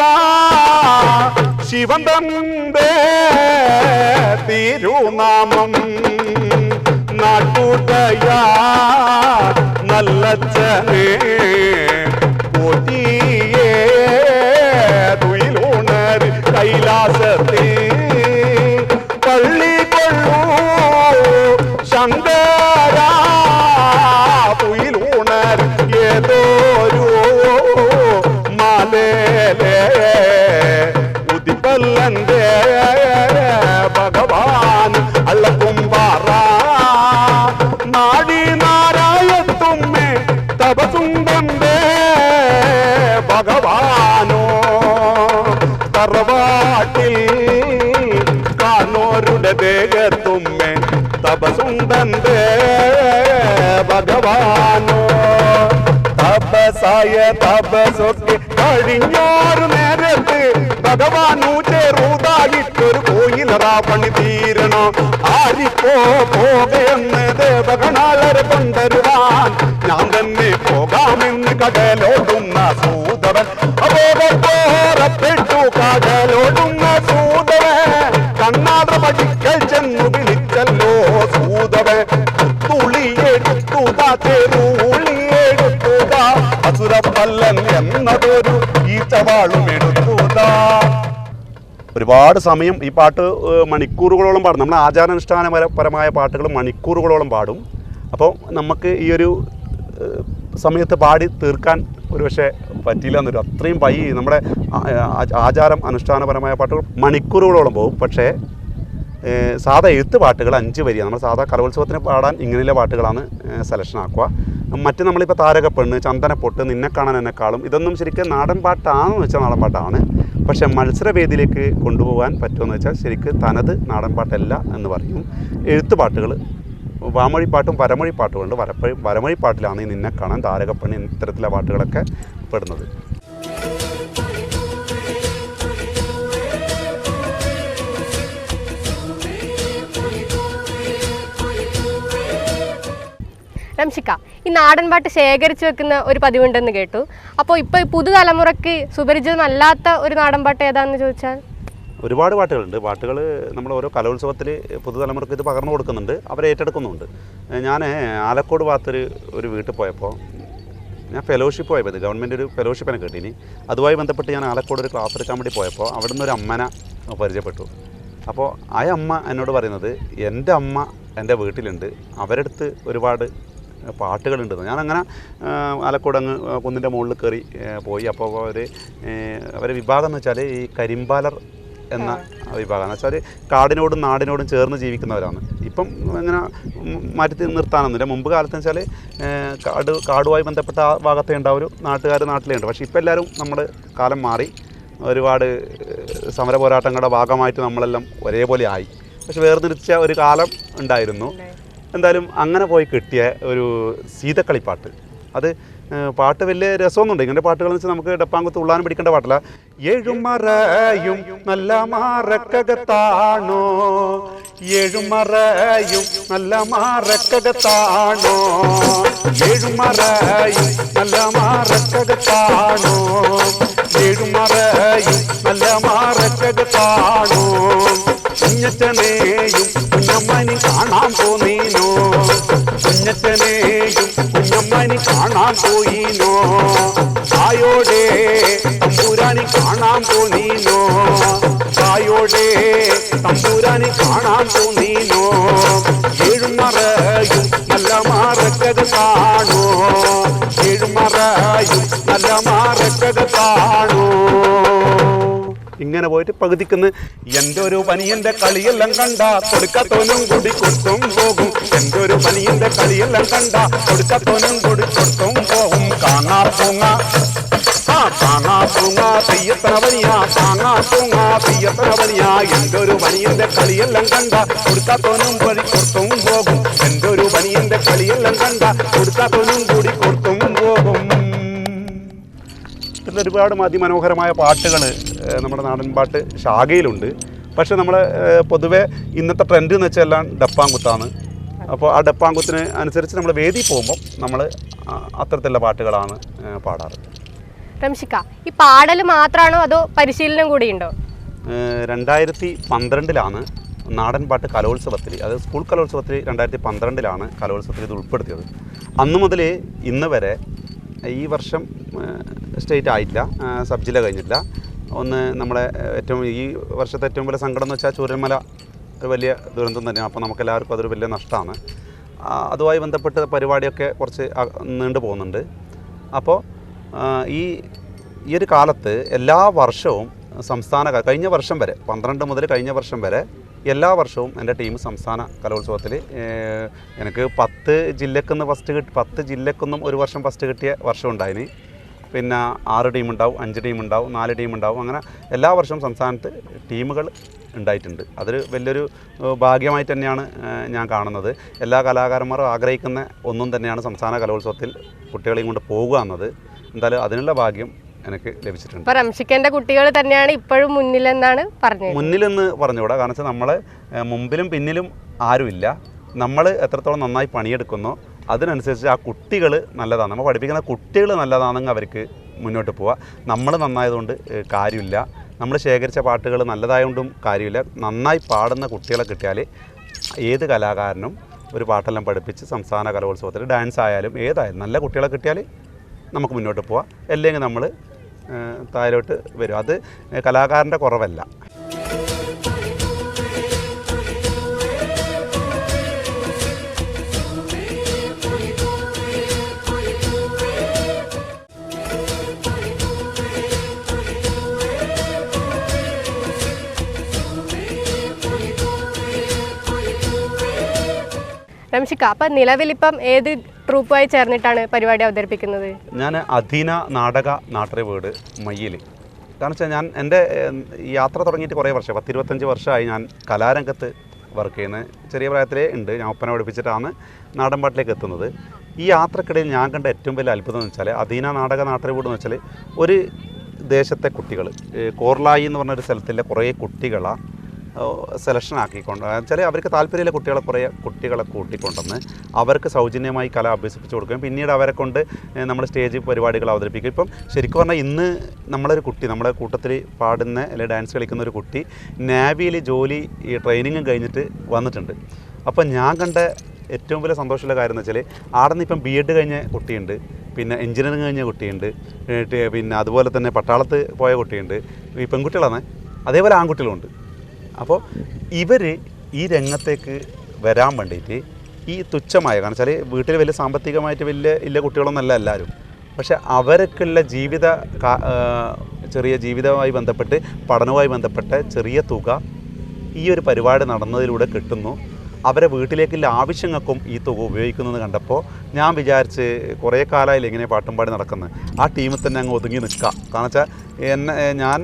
ശിവൻ തമ്പേ തിരുനാമം, നാട്ടുടയ നല്ലച്ഛനെ പോറ്റിയേ തുയിലുണര്, കൈലാസത്തിൽ പള്ളി കൊള്ളൂ ശങ്കര തുയിലുണര്, ഏതോരു മാലേലേ ഉദിപ്പല്ലന്റെ ഭഗവാൻ അള്ളക്കുംപാറ, നാടി നാരായത്തുമ്മേ തപസുണ്ടേ ഭഗവാനോ, തറവാട്ടിൽ കാണോരുടെ ദേഹത്തുമ്മേ തപസുണ്ടേ ഭഗവാനോ, തപസായ തപസൊക്കെ കഴിഞ്ഞോരു നേരത്ത് ഭഗവാനു ചെറുതായിട്ടൊരു കോയിലറാ പണി തീരണോ, ആരിപ്പോ പോകയെന്ന് ദേവഗണാളരെ കൊണ്ടുവരുവാൻ ഞാൻ തന്നെ പോകാമെന്ന് കടലോടുന്ന സൂതവൻ, അപോകപ്പെട്ടു കടലോടുന്ന സൂതവൻ, കണ്ണാട പടിക്കൽ ചെന്നു വിളിച്ചല്ലോ സൂതവൻ, തുളിയെടുത്തുതാ ചെറുളിയെടുത്തുതാ അസുരപ്പല്ലൻ എന്നതൊരു ഈച്ചവാളും എടുത്തുതാ. ഒരുപാട് സമയം ഈ പാട്ട് മണിക്കൂറുകളോളം പാടും. നമ്മൾ ആചാരാനുഷ്ഠാനപരമായ പാട്ടുകൾ മണിക്കൂറുകളോളം പാടും. അപ്പോൾ നമുക്ക് ഈ ഒരു സമയത്ത് പാടി തീർക്കാൻ ഒരു പക്ഷേ പറ്റിയില്ല എന്നൊരു അത്രയും നമ്മുടെ ആചാരം അനുഷ്ഠാനപരമായ പാട്ടുകൾ മണിക്കൂറുകളോളം പോകും. പക്ഷേ സാധാ എഴുത്ത് പാട്ടുകൾ 5 വരിയാണ്. നമ്മൾ സാധാ കലോത്സവത്തിന് പാടാൻ ഇങ്ങനെയുള്ള പാട്ടുകളാണ് സെലക്ഷൻ ആക്കുക. മറ്റ് നമ്മളിപ്പോൾ താരകപ്പെണ്ണ്, ചന്ദനപ്പൊട്ട്, നിന്നെ കാണാൻ എന്നെക്കാളും ഇതൊന്നും ശരിക്കും നാടൻ പാട്ടാണെന്ന് വെച്ചാൽ നാടൻ പാട്ടാണ്. പക്ഷേ മത്സരവേദിയിലേക്ക് കൊണ്ടുപോകാൻ പറ്റുമെന്ന് വെച്ചാൽ ശരിക്കും തനത് നാടൻ പാട്ടല്ല എന്ന് പറയും. എഴുത്ത് പാട്ടുകൾ വാമൊഴിപ്പാട്ടും വരമൊഴിപ്പാട്ടുമുണ്ട്. വരമൊഴിപ്പാട്ടിലാണ് ഈ നിന്നെ കാണാൻ, താരകപ്പെണ്ണ് ഇത്തരത്തിലുള്ള പാട്ടുകളൊക്കെ പെടുന്നത്. റംഷിക്ക, ഈ നാടൻ പാട്ട് ശേഖരിച്ചു വെക്കുന്ന ഒരു പതിവുണ്ടെന്ന് കേട്ടു. അപ്പോൾ ഇപ്പോൾ പുതുതലമുറയ്ക്ക് സുപരിചിതമല്ലാത്ത ഒരു നാടൻ പാട്ട് ഏതാണെന്ന് ചോദിച്ചാൽ? ഒരുപാട് പാട്ടുകളുണ്ട്. പാട്ടുകൾ നമ്മൾ ഓരോ കലോത്സവത്തിൽ പുതുതലമുറക്ക് ഇത് പകർന്നു കൊടുക്കുന്നുണ്ട്, അവരെ ഏറ്റെടുക്കുന്നുണ്ട്. ഞാൻ ആലക്കോട് ഭാഗത്തൊരു വീട്ടിൽ പോയപ്പോൾ ഞാൻ ഫെലോഷിപ്പ് പോയപ്പോൾ, ഇത് ഗവൺമെൻറ് ഒരു ഫെലോഷിപ്പിനെ കേട്ടിനി. അതുമായി ബന്ധപ്പെട്ട് ഞാൻ ആലക്കോട് ഒരു ക്ലാസ് എടുക്കാൻ വേണ്ടി പോയപ്പോൾ അവിടെ നിന്ന് ഒരു അമ്മനെ പരിചയപ്പെട്ടു. അപ്പോൾ ആ അമ്മ എന്നോട് പറയുന്നത് എൻ്റെ അമ്മ എൻ്റെ വീട്ടിലുണ്ട്, അവരുടെ അടുത്ത് ഒരുപാട് പാട്ടുകളുണ്ടെന്ന്. ഞാനങ്ങനെ ആലക്കോട് അങ്ങ് കുന്നിൻ്റെ മുകളിൽ കയറി പോയി. അപ്പോൾ അവരെ വിഭാഗം എന്ന് വെച്ചാൽ ഈ കരിമ്പാലർ എന്ന വിഭാഗം എന്ന് വെച്ചാൽ കാടിനോടും നാടിനോടും ചേർന്ന് ജീവിക്കുന്നവരാണ്. ഇപ്പം ഇങ്ങനെ മാറ്റി നിർത്താനൊന്നുമില്ല. മുമ്പ് കാലത്ത് വെച്ചാൽ കാടുമായി ബന്ധപ്പെട്ട ആ ഭാഗത്തേ ഉണ്ടാവും, നാട്ടുകാർ നാട്ടിലേ ഉണ്ട്. പക്ഷേ ഇപ്പോൾ എല്ലാവരും നമ്മൾ കാലം മാറി, ഒരുപാട് സമര പോരാട്ടങ്ങളുടെ ഭാഗമായിട്ട് നമ്മളെല്ലാം ഒരേപോലെ ആയി. പക്ഷെ വേർതിരിച്ച ഒരു കാലം ഉണ്ടായിരുന്നു. എന്തായാലും അങ്ങനെ പോയി കിട്ടിയ ഒരു സീതക്കളിപ്പാട്ട്, അത് പാട്ട് വലിയ രസമൊന്നുണ്ട്. ഇങ്ങനെ പാട്ടുകൾ വെച്ചാൽ നമുക്ക് ഡപ്പാങ്കുത്ത് ഉള്ളാനും പിടിക്കേണ്ട പാട്ടല്ല. ഏഴുമറയും നല്ല മാറക്കകത്താണോ, ഏഴുമറയും നല്ല മാറക്കകത്താണോ, ഏഴുമറയും നല്ല മാറക്കകത്താണോ, ഏഴുമറയും നല്ല മാറക്കകത്താണോ, കുഞ്ഞച്ചനെയും കുഞ്ഞമ്മനി കാണാൻ പോന്നീനോ, കുഞ്ഞച്ചനെയും കുഞ്ഞമ്മനി കാണാൻ പോയിനോ, തായോടെ തമ്പുരാനി കാണാൻ പോന്നീനോ, തായോടെ തമ്പുരാനി കാണാൻ പോന്നീനോ, ഏഴുമറയും നല്ല മാറക്കകത്താണോ, ഏഴുമറയും നല്ല മാറക്കകത്താണോ. ഇങ്ങനെ പോയിട്ട് പകുതിക്കുന്ന് എൻ്റെ ഒരു പനിയൻ്റെ കളിയെല്ലാം കണ്ട കൊടുക്കത്തോനും കൂടി കൊടുത്തും പോകും, എൻ്റെ ഒരു പനിയൻ്റെ കളിയെല്ലാം കണ്ട കൊടുക്കത്തോനും കൂടി കൊടുത്തും പോകും. കാണാ പൂങ്ങ കാണാ പൂങ്ങ തെയ്യത്തനവനിയാ, കാണാ പൂങ്ങ തെയ്യത്തനവനിയാ, എൻ്റെ ഒരു പനിയൻ്റെ കളിയെല്ലാം കണ്ട കൊടുക്കത്തോനും കൂടി കൊടുത്തും പോകും, എൻ്റെ ഒരു പനിയൻ്റെ കളിയെല്ലാം കണ്ട കൊടുക്കത്തോനും കൂടി കൊടുത്തും പോകും. ഒരുപാട് അതിമനോഹരമായ പാട്ടുകൾ നമ്മുടെ നാടൻ പാട്ട് ശാഖയിലുണ്ട്. പക്ഷെ നമ്മൾ പൊതുവെ ഇന്നത്തെ ട്രെൻഡ് എന്ന് വെച്ചാൽ എല്ലാം ഡപ്പാങ്കുത്താണ്. അപ്പോൾ ആ ഡപ്പാങ്കുത്തിന് അനുസരിച്ച് നമ്മൾ വേദി പോകുമ്പോൾ നമ്മൾ അത്തരത്തിലുള്ള പാട്ടുകളാണ് പാടാറ്. റംഷിക്ക, ഈ പാടൽ മാത്രമാണോ അതോ പരിശീലനം കൂടിയുണ്ടോ? 2012 നാടൻ പാട്ട് കലോത്സവത്തിൽ, അത് സ്കൂൾ കലോത്സവത്തിൽ 2012 കലോത്സവത്തിൽ ഇത് ഉൾപ്പെടുത്തിയത്. അന്ന് മുതൽ ഇന്ന് വരെ ഈ വർഷം സ്റ്റേറ്റ് ആയിട്ടില്ല, സബ് ജില്ല കഴിഞ്ഞിട്ടില്ല. ഒന്ന് നമ്മളെ ഈ വർഷത്തെ ഏറ്റവും വലിയ സങ്കടം എന്ന് വെച്ചാൽ ചൂരൽമല ഒരു വലിയ ദുരന്തം തന്നെയാണ്. അപ്പോൾ നമുക്കെല്ലാവർക്കും അതൊരു വലിയ നഷ്ടമാണ്. അതുമായി ബന്ധപ്പെട്ട് പരിപാടിയൊക്കെ കുറച്ച് നീണ്ടു പോകുന്നുണ്ട്. അപ്പോൾ ഈ ഒരു കാലത്ത് എല്ലാ വർഷവും കഴിഞ്ഞ വർഷം വരെ 12 മുതൽ കഴിഞ്ഞ വർഷം വരെ എല്ലാ വർഷവും എൻ്റെ ടീം സംസ്ഥാന കലോത്സവത്തിൽ എനിക്ക് 10 ജില്ലക്കുന്ന് ഫസ്റ്റ് 10 ജില്ലക്കൊന്നും ഒരു വർഷം ഫസ്റ്റ് കിട്ടിയ വർഷം ഉണ്ടായിന്. പിന്നെ 6 ടീമുണ്ടാവും, 5 ടീമുണ്ടാവും, 4 ടീമുണ്ടാവും. അങ്ങനെ എല്ലാ വർഷവും സംസ്ഥാനത്ത് ടീമുകൾ ഉണ്ടായിട്ടുണ്ട്. അതൊരു വലിയൊരു ഭാഗ്യമായിട്ട് തന്നെയാണ് ഞാൻ കാണുന്നത്. എല്ലാ കലാകാരന്മാരും ആഗ്രഹിക്കുന്ന ഒന്നും തന്നെയാണ് സംസ്ഥാന കലോത്സവത്തിൽ കുട്ടികളെയും കൊണ്ട് പോകുക എന്നത്. എന്തായാലും അതിനുള്ള ഭാഗ്യം എനിക്ക് ലഭിച്ചിട്ടുണ്ട്. അപ്പോൾ റംഷിക്കൻ്റെ കുട്ടികൾ തന്നെയാണ് ഇപ്പോഴും മുന്നിലെന്നാണ് പറഞ്ഞത്. മുന്നിലെന്ന് പറഞ്ഞുകൂടാ, കാരണം വെച്ചാൽ നമ്മൾ മുമ്പിലും പിന്നിലും ആരുമില്ല. നമ്മൾ എത്രത്തോളം നന്നായി പണിയെടുക്കുന്നോ അതിനനുസരിച്ച് ആ കുട്ടികൾ നല്ലതാണ്, നമ്മൾ പഠിപ്പിക്കുന്ന കുട്ടികൾ നല്ലതാണെങ്കിൽ അവർക്ക് മുന്നോട്ട് പോവുക. നമ്മൾ നന്നായതുകൊണ്ട് കാര്യമില്ല, നമ്മൾ ശേഖരിച്ച പാട്ടുകൾ നല്ലതായതുകൊണ്ടും കാര്യമില്ല. നന്നായി പാടുന്ന കുട്ടികളെ കിട്ടിയാൽ ഏത് കലാകാരനും ഒരു പാട്ടെല്ലാം പഠിപ്പിച്ച് സംസ്ഥാന കലോത്സവത്തിൽ ഡാൻസ് ആയാലും ഏതായാലും നല്ല കുട്ടികളെ കിട്ടിയാൽ നമുക്ക് മുന്നോട്ട് പോവാം. അല്ലെങ്കിൽ നമ്മൾ താഴോട്ട് വരും. അത് കലാകാരൻ്റെ കുറവല്ല. റംഷിക്ക, അപ്പം നിലവിലിപ്പം ഏത് ട്രൂപ്പുമായി ചേർന്നിട്ടാണ് പരിപാടി അവതരിപ്പിക്കുന്നത്? ഞാൻ അധീന നാടക നാട്ടറി വീട് മയ്യിൽ. കാരണം വെച്ചാൽ ഞാൻ എൻ്റെ യാത്ര തുടങ്ങിയിട്ട് കുറേ വർഷം 10-25 വർഷമായി ഞാൻ കലാരംഗത്ത് വർക്ക് ചെയ്യുന്നത്. ചെറിയ പ്രായത്തിലേ ഉണ്ട്. ഞാൻ ഒപ്പന പഠിപ്പിച്ചിട്ടാണ് നാടൻ പാട്ടിലേക്ക് എത്തുന്നത്. ഈ യാത്രക്കിടയിൽ ഞാൻ കണ്ട ഏറ്റവും വലിയ അത്ഭുതം എന്ന് വെച്ചാൽ അധീന നാടക നാട്ടറി വീട് എന്ന് വെച്ചാൽ ഒരു ദേശത്തെ കുട്ടികൾ, കോർലായി എന്ന് പറഞ്ഞൊരു സ്ഥലത്തിലെ കുറേ കുട്ടികളാണ് സെലക്ഷൻ ആക്കിക്കൊണ്ട് വെച്ചാൽ അവർക്ക് താല്പര്യമുള്ള കുറേ കുട്ടികളെ കൂട്ടിക്കൊണ്ടുവന്ന് അവർക്ക് സൗജന്യമായി കല അഭ്യസിപ്പിച്ച് കൊടുക്കുകയും പിന്നീട് അവരെ കൊണ്ട് നമ്മൾ സ്റ്റേജ് പരിപാടികൾ അവതരിപ്പിക്കും. ഇപ്പം ശരിക്കും പറഞ്ഞാൽ ഇന്ന് നമ്മളൊരു കുട്ടി, നമ്മളെ കൂട്ടത്തിൽ പാടുന്ന അല്ലെങ്കിൽ ഡാൻസ് കളിക്കുന്ന ഒരു കുട്ടി നാവിയിൽ ജോലി ട്രെയിനിങ്ങും കഴിഞ്ഞിട്ട് വന്നിട്ടുണ്ട്. അപ്പം ഞാൻ കണ്ട ഏറ്റവും വലിയ സന്തോഷമുള്ള കാര്യം എന്ന് വെച്ചാൽ അവിടെ നിന്ന് ഇപ്പം BEd കഴിഞ്ഞ കുട്ടിയുണ്ട്, പിന്നെ എഞ്ചിനീയറിംഗ് കഴിഞ്ഞ കുട്ടിയുണ്ട്, പിന്നെ അതുപോലെ തന്നെ പട്ടാളത്ത് പോയ കുട്ടിയുണ്ട്. ഈ പെൺകുട്ടികളാണ്, അതേപോലെ ആൺകുട്ടികളുണ്ട്. അപ്പോൾ ഇവർ ഈ രംഗത്തേക്ക് വരാൻ വേണ്ടിയിട്ട് ഈ തുച്ഛമായ, കാരണം വെച്ചാൽ വീട്ടിൽ വലിയ സാമ്പത്തികമായിട്ട് വലിയ കുട്ടികളൊന്നുമല്ല എല്ലാവരും, പക്ഷെ അവർക്കുള്ള ചെറിയ ജീവിതവുമായി ബന്ധപ്പെട്ട് പഠനവുമായി ബന്ധപ്പെട്ട ചെറിയ തുക ഈ ഒരു പരിപാടി നടന്നതിലൂടെ കിട്ടുന്നു. അവരെ വീട്ടിലേക്കുള്ള ആവശ്യങ്ങൾക്കും ഈ തുക ഉപയോഗിക്കുന്നത് കണ്ടപ്പോൾ ഞാൻ വിചാരിച്ച് കുറേ കാലമായില്ല ഇങ്ങനെ പാട്ടും പാടി നടക്കുന്നത്, ആ ടീമിൽ തന്നെ അങ്ങ് ഒതുങ്ങി നിൽക്കാം. കാരണം വെച്ചാൽ ഞാൻ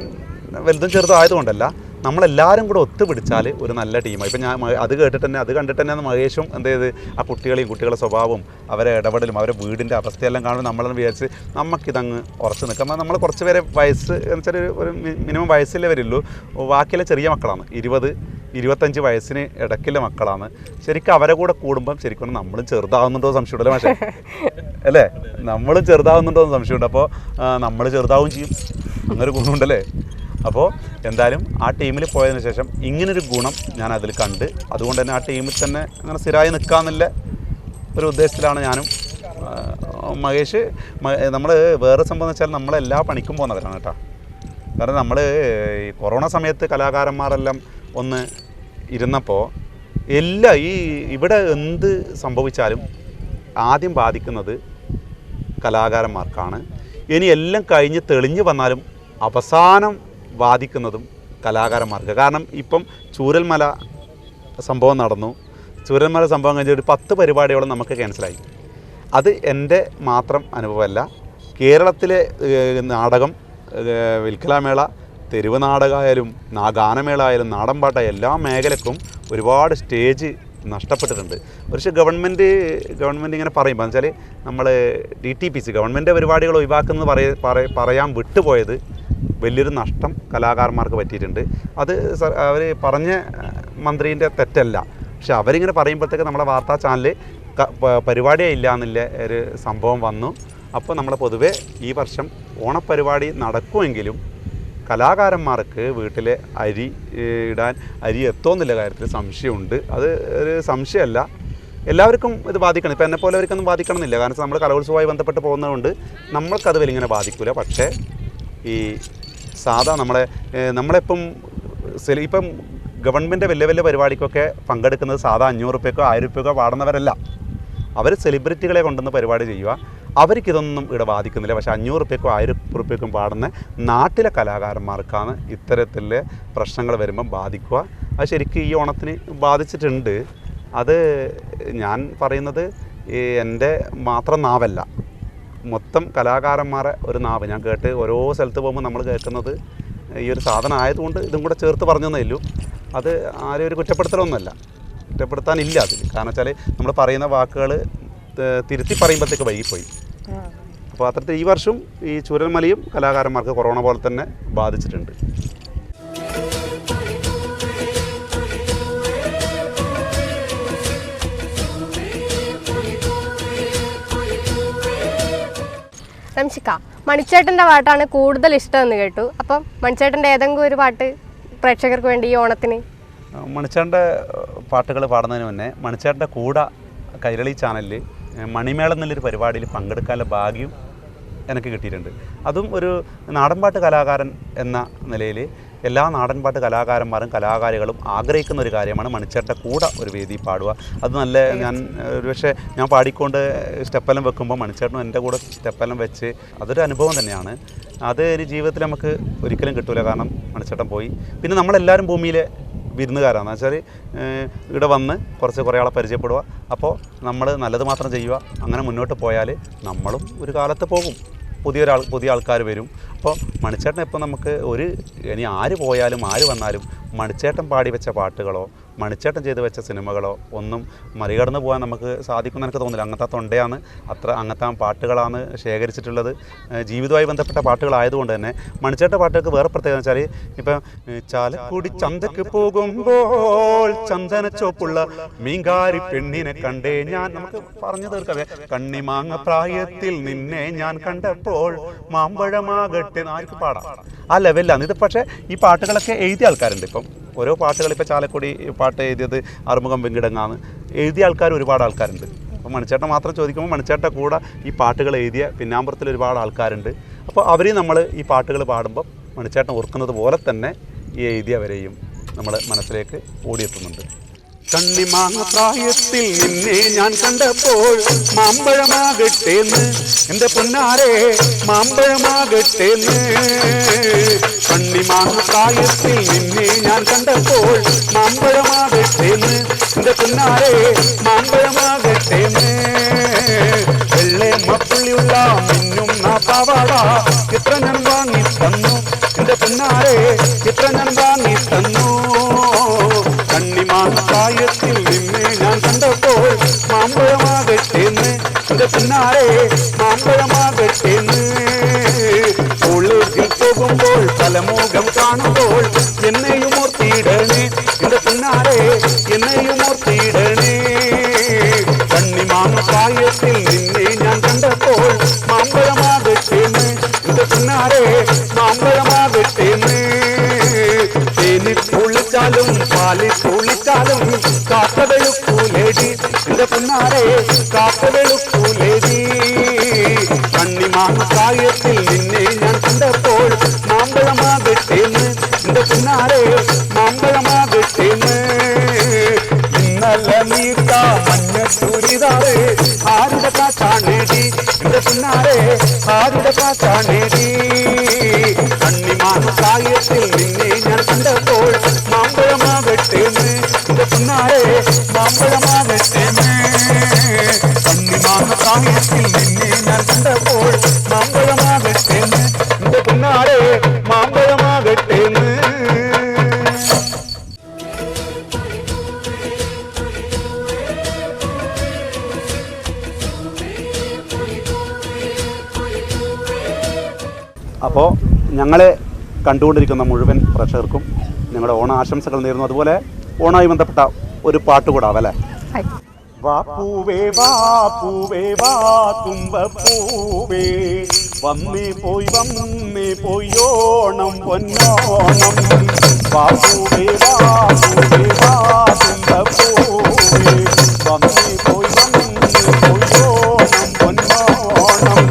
വലുതും ചെറുതും ആയതുകൊണ്ടല്ല, നമ്മളെല്ലാവരും കൂടെ ഒത്തുപിടിച്ചാൽ ഒരു നല്ല ടീമായി. ഇപ്പം ഞാൻ അത് കണ്ടിട്ട് തന്നെ മഹേഷും എന്ത് ചെയ്ത് ആ കുട്ടികളുടെ സ്വഭാവവും അവരെ ഇടപെടലും അവരെ വീടിൻ്റെ അവസ്ഥയെല്ലാം കാണുമ്പോൾ നമ്മളെന്ന് വിചാരിച്ച് നമുക്കിതങ്ങ് ഉറച്ച് നിൽക്കാം. നമ്മൾ കുറച്ച് പേരെ വയസ്സ് എന്ന് വെച്ചാൽ ഒരു മിനിമം വയസ്സിലേ വരുള്ളൂ, ബാക്കിയുള്ള ചെറിയ മക്കളാണ്, 20-25 വയസ്സിന് ഇടയ്ക്കുള്ള മക്കളാണ്. ശരിക്കും അവരെ കൂടെ കൂടുമ്പം ശരിക്കും നമ്മളും ചെറുതാവുന്നുണ്ടോ സംശയമുണ്ടല്ലോ പക്ഷേ അല്ലേ, നമ്മളും ചെറുതാവുന്നുണ്ടോ എന്ന് സംശയമുണ്ട്. അപ്പോൾ നമ്മൾ ചെറുതാവും ചെയ്യും, അങ്ങനൊരു ഗുണമുണ്ടല്ലേ. അപ്പോൾ എന്തായാലും ആ ടീമിൽ പോയതിന് ശേഷം ഇങ്ങനൊരു ഗുണം ഞാൻ അതിൽ കണ്ട്, അതുകൊണ്ട് തന്നെ ആ ടീമിൽ തന്നെ അങ്ങനെ സ്ഥിരമായി നിൽക്കാമെന്നുള്ള ഒരു ഉദ്ദേശത്തിലാണ് ഞാനും മഹേഷ്. നമ്മൾ വേറെ സംഭവം എന്ന് വെച്ചാൽ നമ്മളെല്ലാ പണിക്കും പോകുന്നവരാണ് കേട്ടോ. കാരണം നമ്മൾ ഈ കൊറോണ സമയത്ത് കലാകാരന്മാരെല്ലാം ഒന്ന് ഇരുന്നപ്പോൾ ഇവിടെ എന്ത് സംഭവിച്ചാലും ആദ്യം ബാധിക്കുന്നത് കലാകാരന്മാർക്കാണ്. ഇനി എല്ലാം കഴിഞ്ഞ് തെളിഞ്ഞു വന്നാലും അവസാനം ബാധിക്കുന്നതും കലാകാരന്മാർക്ക്. കാരണം ഇപ്പം ചൂരൽമല സംഭവം നടന്നു, ചൂരൽമല സംഭവം കഴിഞ്ഞ ഒരു 10 പരിപാടിയോളം നമുക്ക് ക്യാൻസലായി. അത് എൻ്റെ മാത്രം അനുഭവമല്ല, കേരളത്തിലെ നാടകം, വിൽക്കലാമേള, തെരുവ് നാടകമായാലും ഗാനമേള ആയാലും നാടൻപാട്ടായ എല്ലാ മേഖലക്കും ഒരുപാട് സ്റ്റേജ് നഷ്ടപ്പെട്ടിട്ടുണ്ട്. പക്ഷേ ഗവൺമെൻറ് ഇങ്ങനെ പറയുമ്പോൾ എന്ന് വെച്ചാൽ നമ്മൾ DTPC ഗവൺമെൻറ് പരിപാടികൾ ഒഴിവാക്കുന്നത് പറയാൻ വിട്ടുപോയത് വലിയൊരു നഷ്ടം കലാകാരന്മാർക്ക് പറ്റിയിട്ടുണ്ട്. അത് അവർ പറഞ്ഞ മന്ത്രീൻ്റെ തെറ്റല്ല, പക്ഷെ അവരിങ്ങനെ പറയുമ്പോഴത്തേക്ക് നമ്മളെ വാർത്താ ചാനൽ പരിപാടിയേ ഇല്ല എന്നുള്ള ഒരു സംഭവം വന്നു. അപ്പോൾ നമ്മൾ പൊതുവേ ഈ വർഷം ഓണപ്പരിപാടി നടക്കുമെങ്കിലും കലാകാരന്മാർക്ക് വീട്ടിലെ അരി എത്തുമെന്നുള്ള കാര്യത്തിൽ സംശയമുണ്ട്. അത് ഒരു സംശയമല്ല, എല്ലാവർക്കും ഇത് ബാധിക്കണം. ഇപ്പോൾ എന്നെപ്പോലെ അവർക്കൊന്നും ബാധിക്കണം എന്നില്ല, കാരണം നമ്മൾ കലോത്സവമായി ബന്ധപ്പെട്ട് പോകുന്നതുകൊണ്ട് നമ്മൾക്കത് വലിങ്ങനെ ബാധിക്കില്ല. പക്ഷേ ഈ സാധാ നമ്മളിപ്പം ഗവൺമെൻറ് വലിയ പരിപാടിക്കൊക്കെ പങ്കെടുക്കുന്നത് സാധാ 500 രൂപയ്ക്കോ 1000 രൂപയ്ക്കോ പാടുന്നവരല്ല. അവർ സെലിബ്രിറ്റികളെ കൊണ്ടുവന്ന് പരിപാടി ചെയ്യുക, അവർക്കിതൊന്നും ഇവിടെ ബാധിക്കുന്നില്ല. പക്ഷേ 500 രൂപയ്ക്കോ 1000 രൂപയ്ക്കും പാടുന്ന നാട്ടിലെ കലാകാരന്മാർക്കാണ് ഇത്തരത്തിലെ പ്രശ്നങ്ങൾ വരുമ്പം ബാധിക്കുക. അത് ശരിക്കും ഈ ഓണത്തിന് ബാധിച്ചിട്ടുണ്ട്. അത് ഞാൻ പറയുന്നത് എൻ്റെ മാത്രം നാവല്ല, മൊത്തം കലാകാരന്മാരെ ഒരു നാവ്. ഞാൻ കേട്ട് ഓരോ സ്ഥലത്ത് പോകുമ്പോൾ നമ്മൾ കേൾക്കുന്നത് ഈ ഒരു സാധനം ആയതുകൊണ്ട് ഇതും കൂടെ ചേർത്ത് പറഞ്ഞതേ ഉള്ളൂ. അത് ആരും ഒരു കുറ്റപ്പെടുത്തലൊന്നുമല്ല, കുറ്റപ്പെടുത്താനില്ല അതിൽ. കാരണം വെച്ചാൽ നമ്മൾ പറയുന്ന വാക്കുകൾ തിരുത്തി പറയുമ്പോഴത്തേക്ക് വൈകിപ്പോയി. അപ്പോൾ അത്തരത്തിൽ ഈ വർഷം ഈ ചൂരൽമലയും കലാകാരന്മാർക്ക് കൊറോണ പോലെ തന്നെ ബാധിച്ചിട്ടുണ്ട്. റംഷിക്ക, മണിച്ചേട്ടൻ്റെ പാട്ടാണ് കൂടുതൽ ഇഷ്ടമെന്ന് കേട്ടു. അപ്പം മണിച്ചേട്ടൻ്റെ ഏതെങ്കിലും ഒരു പാട്ട് പ്രേക്ഷകർക്ക് വേണ്ടി ഈ ഓണത്തിന്? മണിച്ചേട്ടൻ്റെ പാട്ടുകൾ പാടുന്നതിന് മുന്നേ മണിച്ചേട്ടൻ്റെ കൂടെ കൈരളി ചാനലിൽ മണിമേളം എന്നുള്ളൊരു പരിപാടിയിൽ പങ്കെടുക്കാനുള്ള ഭാഗ്യം എനിക്ക് കിട്ടിയിട്ടുണ്ട്. അതും ഒരു നാടൻപാട്ട് കലാകാരൻ എന്ന നിലയിൽ എല്ലാ നാടൻപാട്ട് കലാകാരന്മാരും കലാകാരികളും ആഗ്രഹിക്കുന്ന ഒരു കാര്യമാണ് മണിച്ചേട്ടൻ്റെ കൂടെ ഒരു വേദി പാടുക. അത് നല്ല ഒരുപക്ഷെ ഞാൻ പാടിക്കൊണ്ട് സ്റ്റെപ്പെല്ലാം വെക്കുമ്പോൾ മണിച്ചേട്ടനും എൻ്റെ കൂടെ സ്റ്റെപ്പെല്ലാം വെച്ച് അതൊരു അനുഭവം തന്നെയാണ്. അത് ഒരു ജീവിതത്തിൽ നമുക്ക് ഒരിക്കലും കിട്ടില്ല, കാരണം മണിച്ചേട്ടൻ പോയി. പിന്നെ നമ്മളെല്ലാവരും ഭൂമിയിലെ വിരുന്നുകാരാണെന്ന് വെച്ചാൽ ഇവിടെ വന്ന് കുറേ ആളെ പരിചയപ്പെടുക. അപ്പോൾ നമ്മൾ നല്ലത് മാത്രം ചെയ്യുക, അങ്ങനെ മുന്നോട്ട് പോയാൽ നമ്മളും ഒരു കാലത്ത് പോകും, പുതിയ ആൾക്കാർ വരും. അപ്പോൾ മണിച്ചേട്ടൻ ഇപ്പോൾ നമുക്ക് ഇനി ആര് പോയാലും ആര് വന്നാലും മണിച്ചേട്ടൻ പാടി വെച്ച പാട്ടുകളോ മണിച്ചേട്ടൻ ചെയ്ത് വെച്ച സിനിമകളോ ഒന്നും മറികടന്ന് പോകാൻ നമുക്ക് സാധിക്കുമെന്ന് എനിക്ക് തോന്നുന്നില്ല. അങ്ങനത്തെ തൊണ്ടയാണ്, അങ്ങനത്തെ പാട്ടുകളാണ് ശേഖരിച്ചിട്ടുള്ളത്. ജീവിതവുമായി ബന്ധപ്പെട്ട പാട്ടുകളായതുകൊണ്ട് തന്നെ മണിച്ചേട്ടൻ പാട്ടുകൾക്ക് വേറെ പ്രത്യേകത വെച്ചാൽ ഇപ്പം ചാലക്കുടി ചന്തക്ക് പോകുമ്പോൾ ചന്ദനച്ചോപ്പുള്ള മീൻകാരി പെണ്ണിനെ കണ്ടേ ഞാൻ, നമുക്ക് പറഞ്ഞു തീർക്കവേ കണ്ണിമാങ്ങ പ്രായത്തിൽ നിന്നെ ഞാൻ കണ്ടപ്പോൾ മാമ്പഴമാകട്ടെ ആർക്ക് പാടാം, ആ ലെവലിലാണ് ഇത്. പക്ഷേ ഈ പാട്ടുകളൊക്കെ എഴുതിയ ആൾക്കാരുണ്ട്. ഇപ്പം ഓരോ പാട്ടുകൾ, ഇപ്പോൾ ചാലക്കുടി പാട്ട് എഴുതിയത് ആറുമുഖം വെങ്കിടങ്ങാന്ന്, എഴുതിയ ആൾക്കാർ ഒരുപാട് ആൾക്കാരുണ്ട്. അപ്പോൾ മണിച്ചേട്ടൻ മാത്രം ചോദിക്കുമ്പോൾ മണിച്ചേട്ടൻ കൂടെ ഈ പാട്ടുകൾ എഴുതിയ പിന്നാമ്പുറത്തിൽ ഒരുപാട് ആൾക്കാരുണ്ട്. അപ്പോൾ അവരെയും നമ്മൾ ഈ പാട്ടുകൾ പാടുമ്പോൾ മണിച്ചേട്ടൻ ഓർക്കുന്നത് പോലെ തന്നെ ഈ എഴുതിയവരെയും നമ്മുടെ മനസ്സിലേക്ക് ഓടിയെത്തുന്നുണ്ട്. കണ്ണിമാങ്ങ പ്രായത്തിൽ നിന്നെ ഞാൻ കണ്ടപ്പോൾ മാമ്പഴമാകട്ടേന്ന് എൻ്റെ പൊന്നാരെ മാമ്പഴമാകട്ടേന്ന്. കണ്ണിമാങ്ങ പ്രായത്തിൽ നിന്നെ ഞാൻ കണ്ടപ്പോൾ മാമ്പഴമാകട്ടേന്ന് എൻ്റെ പൊന്നാരെ മാമ്പഴമാകട്ടേന്ന്. വെള്ളെ മപ്പുള്ളിയുള്ള മിന്നും പാവാട എത്ര ഞാൻ വാങ്ങി തന്നു എൻ്റെ പൊന്നാരെ എത്ര ഞാൻ വാങ്ങി തന്നു. കണ്ണിമാങ്ങ പ്രായത്തിൽ നിന്നെ ഞാൻ കണ്ടപ്പോൾ മാമ്പഴമാകട്ടേന്ന് എൻ്റെ പൊന്നാരെ മാമ്പഴമാകട്ടേന്ന്. കോളേജിൽ പോകുമ്പോൾ തലമുഖം കാണുമ്പോൾ എന്നെയും ഓർത്തിയിടണേ എൻ്റെ പൊന്നാരെ എന്നെയും ഓർത്തിയിടണേ. കണ്ണിമാങ്ങ പ്രായത്തിൽ നിന്നെ ഞാൻ കണ്ടപ്പോൾ മാമ്പഴമാകട്ടേന്ന് എൻ്റെ പൊന്നാരെ മാമ്പഴമാകട്ടേന്ന്. തേനിൽ കുളിച്ചാലും പാലിൽ കുളിച്ചാലും കാക്ക വെളുക്കൂലേടി എൻ്റെ പൊന്നാരെ കാക്ക വെളുക്കൂലേടി. കണ്ണിമാങ്ങ പ്രായത്തിൽ നിന്നെ ഞാൻ കണ്ടപ്പോൾ മാമ്പഴമാകട്ടേന്ന് എൻ്റെ പൊന്നാരെ മാമ്പഴമാകട്ടേന്ന്. ഇന്നലെ നീത്ത മഞ്ഞ ചൂരിതാറ് ആരുടെ കാട്ടാണേടി എൻ്റെ പൊന്നാരെ ആരുടെ കാട്ടാണേടി. കണ്ണിമാങ്ങ പ്രായത്തിൽ നിന്നെ ഞാൻ കണ്ടപ്പോൾ മാമ്പഴമാകട്ടേന്ന് എൻ്റെ പൊന്നാരെ മാമ്പഴമാകട്ടേന്ന്. കണ്ണിമാങ്ങ പ്രായത്തിൽ നിന്നെ ഞാൻ കണ്ടപ്പോൾ മാമ്പഴമാകട്ടേന്ന് എൻ്റെ പൊന്നാരെ മാമ്പഴമാകട്ടേന്ന്. അപ്പോൾ ഞങ്ങളെ കണ്ടുകൊണ്ടിരിക്കുന്ന മുഴുവൻ പ്രേക്ഷകർക്കും ഞങ്ങളുടെ ഓണ ആശംസകൾ നേരുന്നു. അതുപോലെ ഓണവുമായി ബന്ധപ്പെട്ട ഒരു പാട്ട് കൂടാവല്ലേ? വാ പൂവേ വാ പൂവേ വാ തുമ്പപ്പൂവേ വന്നേ പോയി ഓണം പൊന്നോണം. വാ പൂവേ വാ തുമ്പപ്പൂവേ വന്നേ പോയി ഓണം പൊന്നോണം.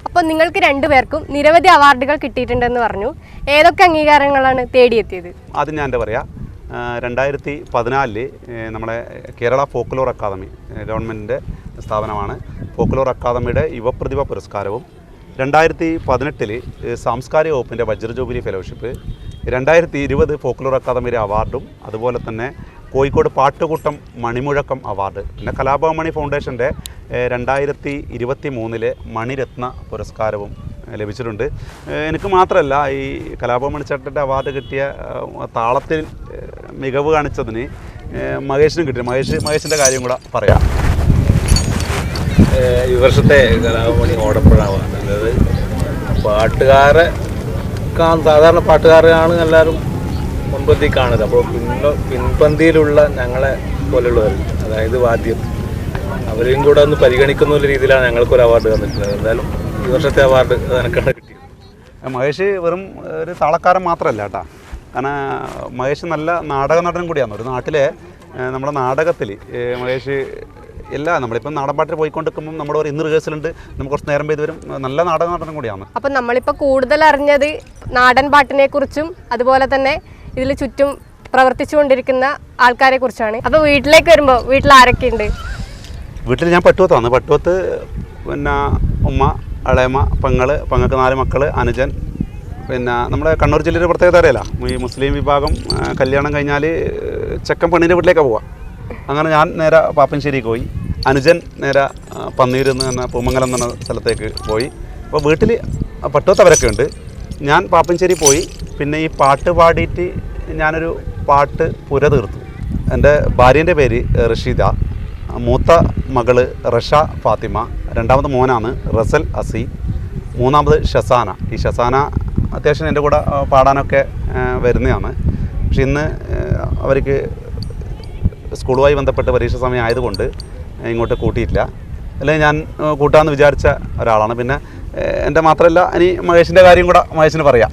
അപ്പോൾ നിങ്ങൾക്ക് രണ്ടുപേർക്കും നിരവധി അവാർഡുകൾ കിട്ടിയിട്ടുണ്ടെന്ന് പറഞ്ഞു. ഏതൊക്കെ അംഗീകാരങ്ങളാണ് തേടിയെത്തിയത്? അത് ഞാൻ എന്താ പറയുക, 2014 നമ്മളെ കേരള ഫോക്ലോർ അക്കാദമി ഗവൺമെൻറ്റിൻ്റെ സ്ഥാപനമാണ്. ഫോക്ലോർ അക്കാദമിയുടെ യുവപ്രതിഭ പുരസ്കാരവും 2018 സാംസ്കാരിക വകുപ്പിൻ്റെ വജ്ര ജൂബിലി ഫെലോഷിപ്പ്, 2020 ഫോക്ലോർ അക്കാദമിയുടെ അവാർഡും, അതുപോലെ തന്നെ കോഴിക്കോട് പാട്ടുകൂട്ടം മണിമുഴക്കം അവാർഡ്, പിന്നെ കലാഭവമണി ഫൗണ്ടേഷൻ്റെ 2023 മണിരത്ന പുരസ്കാരവും ലഭിച്ചിട്ടുണ്ട്. എനിക്ക് മാത്രമല്ല, ഈ കലാഭവൻ മണിച്ചേട്ടൻ്റെ അവാർഡ് കിട്ടിയ താളത്തിൽ മികവ് കാണിച്ചതിന് മഹേഷിനും കിട്ടി. മഹേഷിൻ്റെ കാര്യം കൂടെ പറയാം. ഈ വർഷത്തെ കലാഭവൻ ഓടപ്പുഴാണ്. അതായത് സാധാരണ പാട്ടുകാരാണ് എല്ലാവരും മുൻപന്തി കാണുന്നത്. അപ്പോൾ പിൻപന്തിയിലുള്ള ഞങ്ങളെ പോലുള്ളവർ, അതായത് വാദ്യം, അവരെയും കൂടെ ഒന്ന് പരിഗണിക്കുന്ന രീതിയിലാണ് ഞങ്ങൾക്കൊരു അവാർഡ് തന്നിട്ടുള്ളത്. എന്തായാലും ഈ വർഷത്തെ അവാർഡ് എനിക്കാണ് കിട്ടിയത്. മഹേഷ് വെറും ഒരു താളക്കാരൻ മാത്രമല്ല കേട്ടോ. കാരണം മഹേഷ് നല്ല നാടക നടനും കൂടിയാണ്. ഒരു നാട്ടിലെ നമ്മുടെ നാടകത്തിൽ മഹേഷ് നമ്മളിപ്പം നാടൻ പാട്ടിൽ പോയിക്കൊണ്ടിരിക്കുമ്പോൾ നമ്മുടെ ഒരു ഇന്ന് റിഹേഴ്സലുണ്ട്, നമുക്ക് കുറച്ച് നേരം പെയ്ത് വരും. നല്ല നാടക നടനും കൂടിയാണ്. അപ്പം നമ്മളിപ്പോൾ കൂടുതൽ അറിഞ്ഞത് നാടൻ പാട്ടിനെ കുറിച്ചും അതുപോലെ തന്നെ ഇതിൽ ചുറ്റും പ്രവർത്തിച്ചുകൊണ്ടിരിക്കുന്ന ആൾക്കാരെ കുറിച്ചാണ്. അപ്പോൾ വീട്ടിലേക്ക് വരുമ്പോൾ വീട്ടിൽ ആരൊക്കെ ഉണ്ട്? വീട്ടിൽ ഞാൻ പട്ടുവത്താണ്. പട്ടുവത്ത് പിന്നെ ഉമ്മ, ഇളയമ്മ, പെങ്ങൾക്ക് 4 മക്കൾ, അനുജൻ. പിന്നെ നമ്മുടെ കണ്ണൂർ ജില്ലയുടെ പ്രത്യേകത അറിയില്ല, ഈ മുസ്ലിം വിഭാഗം കല്യാണം കഴിഞ്ഞാൽ ചെക്കൻ പെണ്ണിൻ്റെ വീട്ടിലേക്കാണ് പോവുക. അങ്ങനെ ഞാൻ നേരെ പാപ്പഞ്ചേരിക്ക് പോയി, അനുജൻ നേരെ പന്നീർ എന്ന് പറഞ്ഞ പൂമംഗലം എന്ന് പറഞ്ഞ സ്ഥലത്തേക്ക് പോയി. അപ്പോൾ വീട്ടിൽ പട്ടുവത്ത് അവരൊക്കെ ഉണ്ട്. ഞാൻ പാപ്പഞ്ചേരി പോയി. പിന്നെ ഈ പാട്ട് പാടിയിട്ട് ഞാനൊരു പാട്ട് പുര തീർത്തു. എൻ്റെ ഭാര്യേൻ്റെ പേര് റഷീദ, മൂത്ത മകള് റഷ ഫാത്തിമ, രണ്ടാമത് മോനാണ് റസൽ അസി, മൂന്നാമത് ഷസാന. ഈ ഷസാന അത്യാവശ്യം എൻ്റെ കൂടെ പാടാനൊക്കെ വരുന്നതാണ്. പക്ഷെ ഇന്ന് അവർക്ക് സ്കൂളുമായി ബന്ധപ്പെട്ട് പരീക്ഷ സമയം ആയതുകൊണ്ട് ഇങ്ങോട്ട് കൂട്ടിയിട്ടില്ല. അല്ലെങ്കിൽ ഞാൻ കൂട്ടാമെന്ന് വിചാരിച്ച ഒരാളാണ്. പിന്നെ എൻ്റെ മാത്രമല്ല, ഇനി മഹേഷിൻ്റെ കാര്യം കൂടെ മഹേഷിന് പറയാം.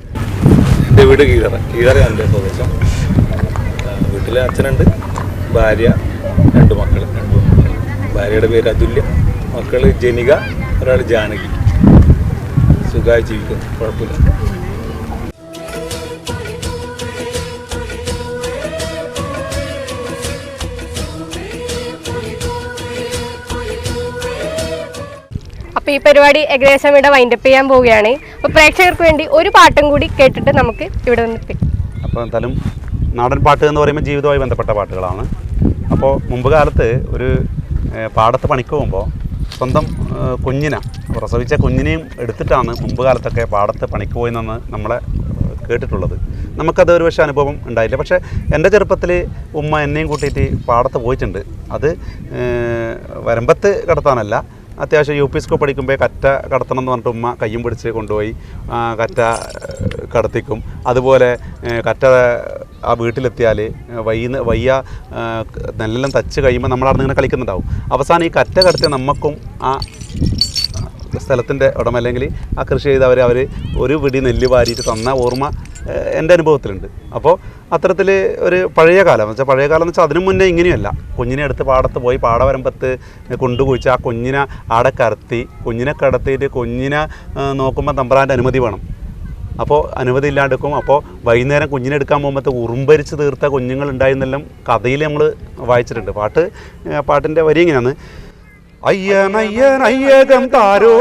എൻ്റെ വീട് കീഴറ എൻ്റെ സ്വദേശം. വീട്ടിൽ അച്ഛനുണ്ട്, ഭാര്യ, 2 മക്കൾ. ഭാര്യയുടെ പേര് അതുല്യ, മക്കൾ ജനിക, ഒരാൾ ജാനകി. സുഖമായി ജീവിക്കുന്നു, കുഴപ്പമില്ല. അപ്പോൾ ഈ പരിപാടി ഏകദേശം ഇവിടെ വൈൻഡപ്പ് ചെയ്യാൻ പോവുകയാണ്. അപ്പോൾ പ്രേക്ഷകർക്ക് വേണ്ടി ഒരു പാട്ടും കൂടി കേട്ടിട്ട് നമുക്ക് ഇവിടെ നിന്ന്. അപ്പോൾ എന്തായാലും നാടൻ പാട്ട് എന്ന് പറയുമ്പോൾ ജീവിതവുമായി ബന്ധപ്പെട്ട പാട്ടുകളാണ്. അപ്പോൾ മുമ്പ് കാലത്ത് ഒരു പാടത്ത് പണിക്ക് പോകുമ്പോൾ സ്വന്തം കുഞ്ഞിനെ, പ്രസവിച്ച കുഞ്ഞിനെയും എടുത്തിട്ടാണ് മുമ്പ് കാലത്തൊക്കെ പാടത്ത് പണിക്ക് പോയി നിന്ന് നമ്മളെ കേട്ടിട്ടുള്ളത്. നമുക്കത് ഒരു പക്ഷേ അനുഭവം ഉണ്ടായില്ല. പക്ഷേ എൻ്റെ ചെറുപ്പത്തിൽ ഉമ്മ എന്നെയും കൂട്ടിയിട്ട് പാടത്ത് പോയിട്ടുണ്ട്. അത് വരമ്പത്ത് കിടത്താനല്ല, അത്യാവശ്യം UP സ്കൂൾ പഠിക്കുമ്പോൾ കറ്റ കടത്തണം എന്ന് പറഞ്ഞിട്ട് ഉമ്മ കയ്യും പിടിച്ച് കൊണ്ടുപോയി കറ്റ കടത്തിക്കും. അതുപോലെ കറ്റ ആ വീട്ടിലെത്തിയാൽ വയ്യ നെല്ലെല്ലാം തച്ച് കഴിയുമ്പോൾ നമ്മളവിടെ ഇങ്ങനെ കളിക്കുന്നുണ്ടാവും. അവസാനം ഈ കറ്റ കടത്തിയ നമുക്കും ആ സ്ഥലത്തിൻ്റെ ഉടമ അല്ലെങ്കിൽ ആ കൃഷി ചെയ്ത് അവർ ഒരു പിടി നെല്ല് വാരിയിട്ട് തന്ന ഓർമ്മ എൻ്റെ അനുഭവത്തിലുണ്ട്. അപ്പോൾ അത്തരത്തിൽ ഒരു പഴയ കാലം എന്ന് വെച്ചാൽ അതിനു മുന്നേ ഇങ്ങനെയല്ല. കുഞ്ഞിനെ എടുത്ത് പാടത്ത് പോയി പാടവരമ്പത്ത് കൊണ്ടുപോയിച്ച് ആ കുഞ്ഞിനെ ആടെ കുഞ്ഞിനെ കടത്തിയിട്ട് കുഞ്ഞിനെ നോക്കുമ്പോൾ തമ്പുരാൻ്റെ അനുമതി വേണം. അപ്പോൾ അനുമതി ഇല്ലാണ്ടിരിക്കും. അപ്പോൾ വൈകുന്നേരം കുഞ്ഞിനെ എടുക്കാൻ പോകുമ്പോൾ ഉറുമ്പരിച്ച് തീർത്ത കുഞ്ഞുങ്ങളുണ്ടായിരുന്നെല്ലാം കഥയിൽ നമ്മൾ വായിച്ചിട്ടുണ്ട്. പാട്ടിൻ്റെ വരി ഇങ്ങനെയാണ്: അയ്യനയ്യനയ്യകം താരോ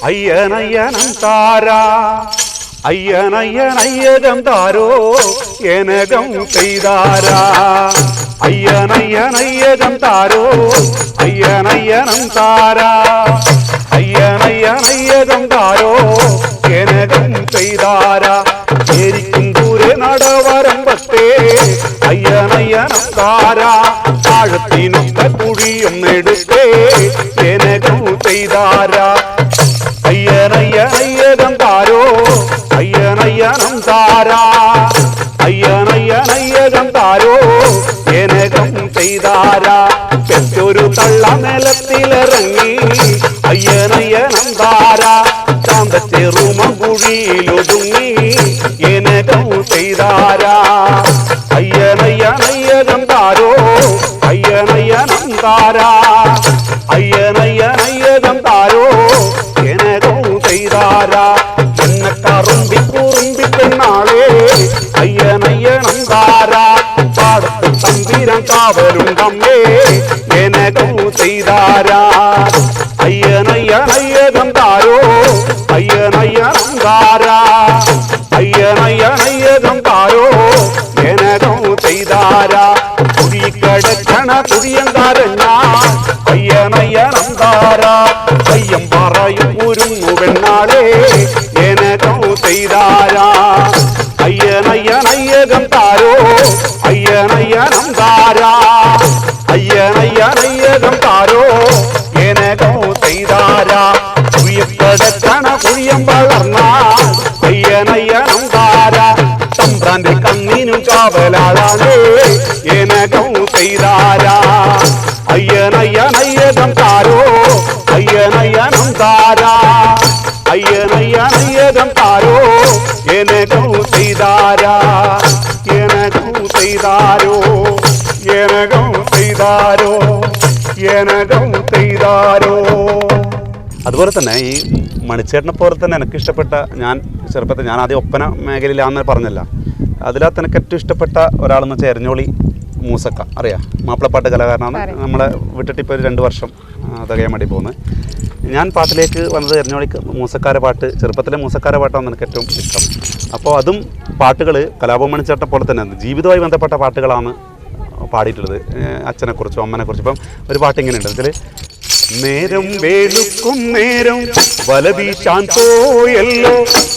അയ്യനയ്യനം താരാ, അയ്യനയ്യനയ്യകം താരോ എനകം പെയ്താരാ, അയ്യനയ്യനയ്യകം താരോ അയ്യനയ്യനം താരാ, അയ്യനയ്യനയ്യകം താരോ എനകം പെയ്താരാ, ശരിക്കും ദൂരെ നടവരമ്പത്തേ അയ്യനയ്യനം താരാ, താഴത്തിനൊക്കെ കുഴിയും നെടുത്തേ എനകം പെയ്താരാ, അയ്യനയ്യനയ്യകം താരോ അയ്യനയ്യനം താരാ, അയ്യനയ്യനയ്യകം താരോ എനകം പെയ്താരാ, പെറ്റൊരു തള്ള നിലത്തിലിറങ്ങി അയ്യനയ്യനം താരാ, ചാന്തച്ചെറുമകുഴിയിലൊതുങ്ങി എനകം പെയ്താരാ, അയ്യനയ്യനയ്യകം താരോ അയ്യനയ്യനം താരാ, അയ്യനയ്യനയ്യകം താരോ എനകം പെയ്താരാ, എന്നെ കറുമ്പിക്കുറുമ്പിപ്പെണ്ണാളേ അയ്യനയ്യനം താരാ, പാടത്ത് തമ്പീരം കാവലുണ്ടമ്മേ എനകം ചെയ്താരാ, അയ്യനയ്യനയ്യകം താരോ അയ്യനയ്യനം താരാ, അയ്യനയ്യനയ്യകം താരോ എനകം ചെയ്താരാ, കുഴിക്കടക്കണ കുഴിയങ്കാരഞ്ഞ അയ്യനയ്യനം താരാ, അയ്യം പറയും ഉരുങ്ങു പെണ്ണാളേ അയ്യനയ്യനയ്യകം താരോ അയ്യനയ്യനം താരാ അയ്യനയ്യനയ്യകം താരോ എനകോ ചെയ്താരാ കുയ്യപ്പടക്കണ കുയ്യം വളർന്ന അയ്യനയ്യനം താരാ തമ്പ്രാന്റെ കണ്ണിനു കാവലാളാണ് എനകോ ചെയ്താരാ അയ്യനയ്യനയ്യകം താരോ അയ്യനയ്യനം താരാ അയ്യനയ്യനയ്യകം താരോ എനകോ ചെയ്താരാ എനകോ ചെയ്താരോ എനകോ ചെയ്താരോ എനകോ ചെയ്താരോ. അതുപോലെ തന്നെ ഈ മണിച്ചേട്ടനെ പോലെ തന്നെ എനിക്ക് ഇഷ്ടപ്പെട്ട, ഞാൻ ചെറുപ്പത്തിൽ ഞാൻ ആദ്യം ഒപ്പന മേഖലയിലാണെന്ന് പറഞ്ഞല്ല, അതിനകത്ത് എനിക്ക് ഏറ്റവും ഇഷ്ടപ്പെട്ട ഒരാളെന്ന് വെച്ചാൽ എരഞ്ഞോളി മൂസക്ക, അറിയാം, മാപ്പിളപ്പാട്ട് കലാകാരനാണ്. നമ്മളെ വിട്ടിട്ട് ഇപ്പോൾ ഒരു 2 വർഷം തികയാൻ വേണ്ടി പോകുന്നത്. ഞാൻ പാട്ടിലേക്ക് വന്നത് എരഞ്ഞോളിക്ക് മൂസക്കാരെ പാട്ട്, ചെറുപ്പത്തിലെ മൂസക്കാരെ പാട്ടാണ് എനിക്ക് ഏറ്റവും ഇഷ്ടം. അപ്പോൾ അതും പാട്ടുകൾ കലാഭവൻ മണിച്ചേട്ടനെ പോലെ തന്നെ ജീവിതവുമായി ബന്ധപ്പെട്ട പാട്ടുകളാണ് പാടിയിട്ടുള്ളത്. അച്ഛനെക്കുറിച്ചും അമ്മനെക്കുറിച്ചും. ഇപ്പം ഒരു പാട്ട് ഇങ്ങനെയുണ്ട്, അതിൽ നേരം വേളുക്കും നേരം വലവീശാൻ പോയല്ലോ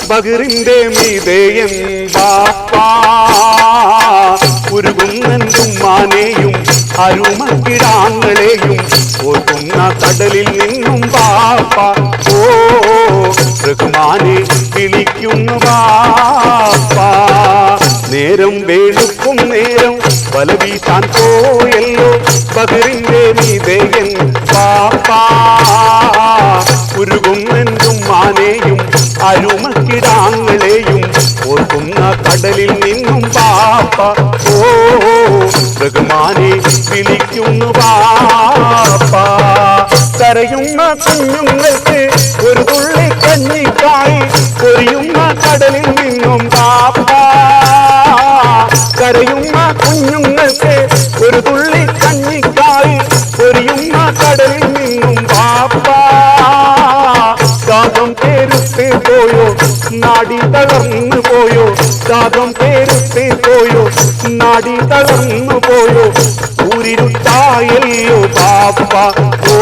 ബഗറിന്റെ മീതയൻ ബാപ്പാ ഉരുകുന്നെന്തും മാനെയും അരുമക്കിടാങ്ങളെയും ഓർക്കുന്ന കടലിൽ നിന്നും ബാപ്പ ഓ റഹ്മാനെ വിളിക്കുന്നു ബാപ്പ. നേരം വേളുക്കും നേരം വലവീശാൻ പോയല്ലോ ബഗറിന്റെ മീതയൻ ബാപ്പാ ഉരുകുന്നെന്തും മാനെയും അരുമക്കിടാങ്ങളെയും ഓർക്കുന്ന കടലിൽ നിന്നും ബാപ്പ ഓ റഹ്മാനെ വിളിക്കുന്നു ബാപ്പ. കരയുന്ന കുഞ്ഞുങ്ങൾക്ക് ഒരു തുള്ളി കഞ്ഞിക്കായി പൊരിയുന്ന കടലിൽ നിന്നും ബാപ്പ. കരയുന്ന കുഞ്ഞുങ്ങൾക്ക് ഒരു തുള്ളി കഞ്ഞിക്കായി പൊരിയുന്ന കടലിൽ നിന്നും ബാപ്പ. ദാഹം പേരുത്ത് പോയോ നാടി തളർന്നു പോയോ, ദാഹം പേരുത്ത് പോയോ നാടി തളർന്നു പോയോ, ഊരിരുട്ടായല്ലോ ബാപ്പ ഓ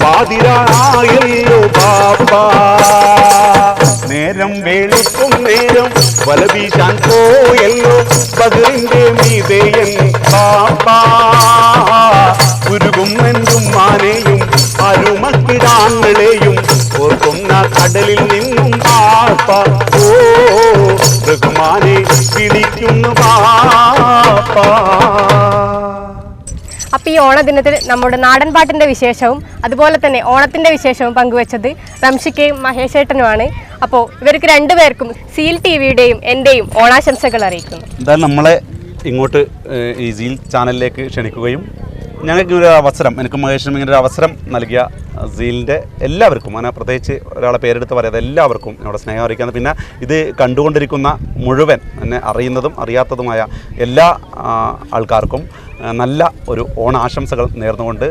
പാതിരായല്ലോ ബാപ്പ. നേരം വേളുക്കും നേരം വലവീശാൻ പോയല്ലോ ബഗറിന്റെ മീതയൻ ബാപ്പ ഉരുകുന്നെന്തും മാനെയും അരുമക്കിടാങ്ങളെയും ഓർക്കുന്ന കടലിൽ നിന്നും ബാപ്പ ഓ റഹ്മാനെ വിളിക്കുന്നു ബാപ്പ. അപ്പോൾ ഈ ഓണദിനത്തിൽ നമ്മുടെ നാടൻ പാട്ടിൻ്റെ വിശേഷവും അതുപോലെ തന്നെ ഓണത്തിൻ്റെ വിശേഷവും പങ്കുവച്ചത് റംഷിക്കയും മഹേഷേട്ടനുമാണ്. അപ്പോൾ ഇവർക്ക് രണ്ടുപേർക്കും സീൽ ടിവിയുടെയും എൻ്റെയും ഓണാശംസകൾ അറിയിക്കുന്നു. എന്തായാലും നമ്മളെ ഇങ്ങോട്ട് ഈ സീൽ ചാനലിലേക്ക് ക്ഷണിക്കുകയും ഞങ്ങൾക്ക് ഒരു അവസരം, എനിക്ക് മഹേഷിനും ഇങ്ങനെ ഒരു അവസരം നൽകിയ സീലിൻ്റെ എല്ലാവർക്കും, അങ്ങനെ പ്രത്യേകിച്ച് ഒരാളെ പേരെടുത്ത് പറയാതെ എല്ലാവർക്കും എന്നോട് സ്നേഹം അറിയിക്കുന്നത്. പിന്നെ ഇത് കണ്ടുകൊണ്ടിരിക്കുന്ന മുഴുവൻ എന്നെ അറിയുന്നതും അറിയാത്തതുമായ എല്ലാ ആൾക്കാർക്കും നല്ല ഒരു ഓണാശംസകൾ നേർന്നുകൊണ്ട്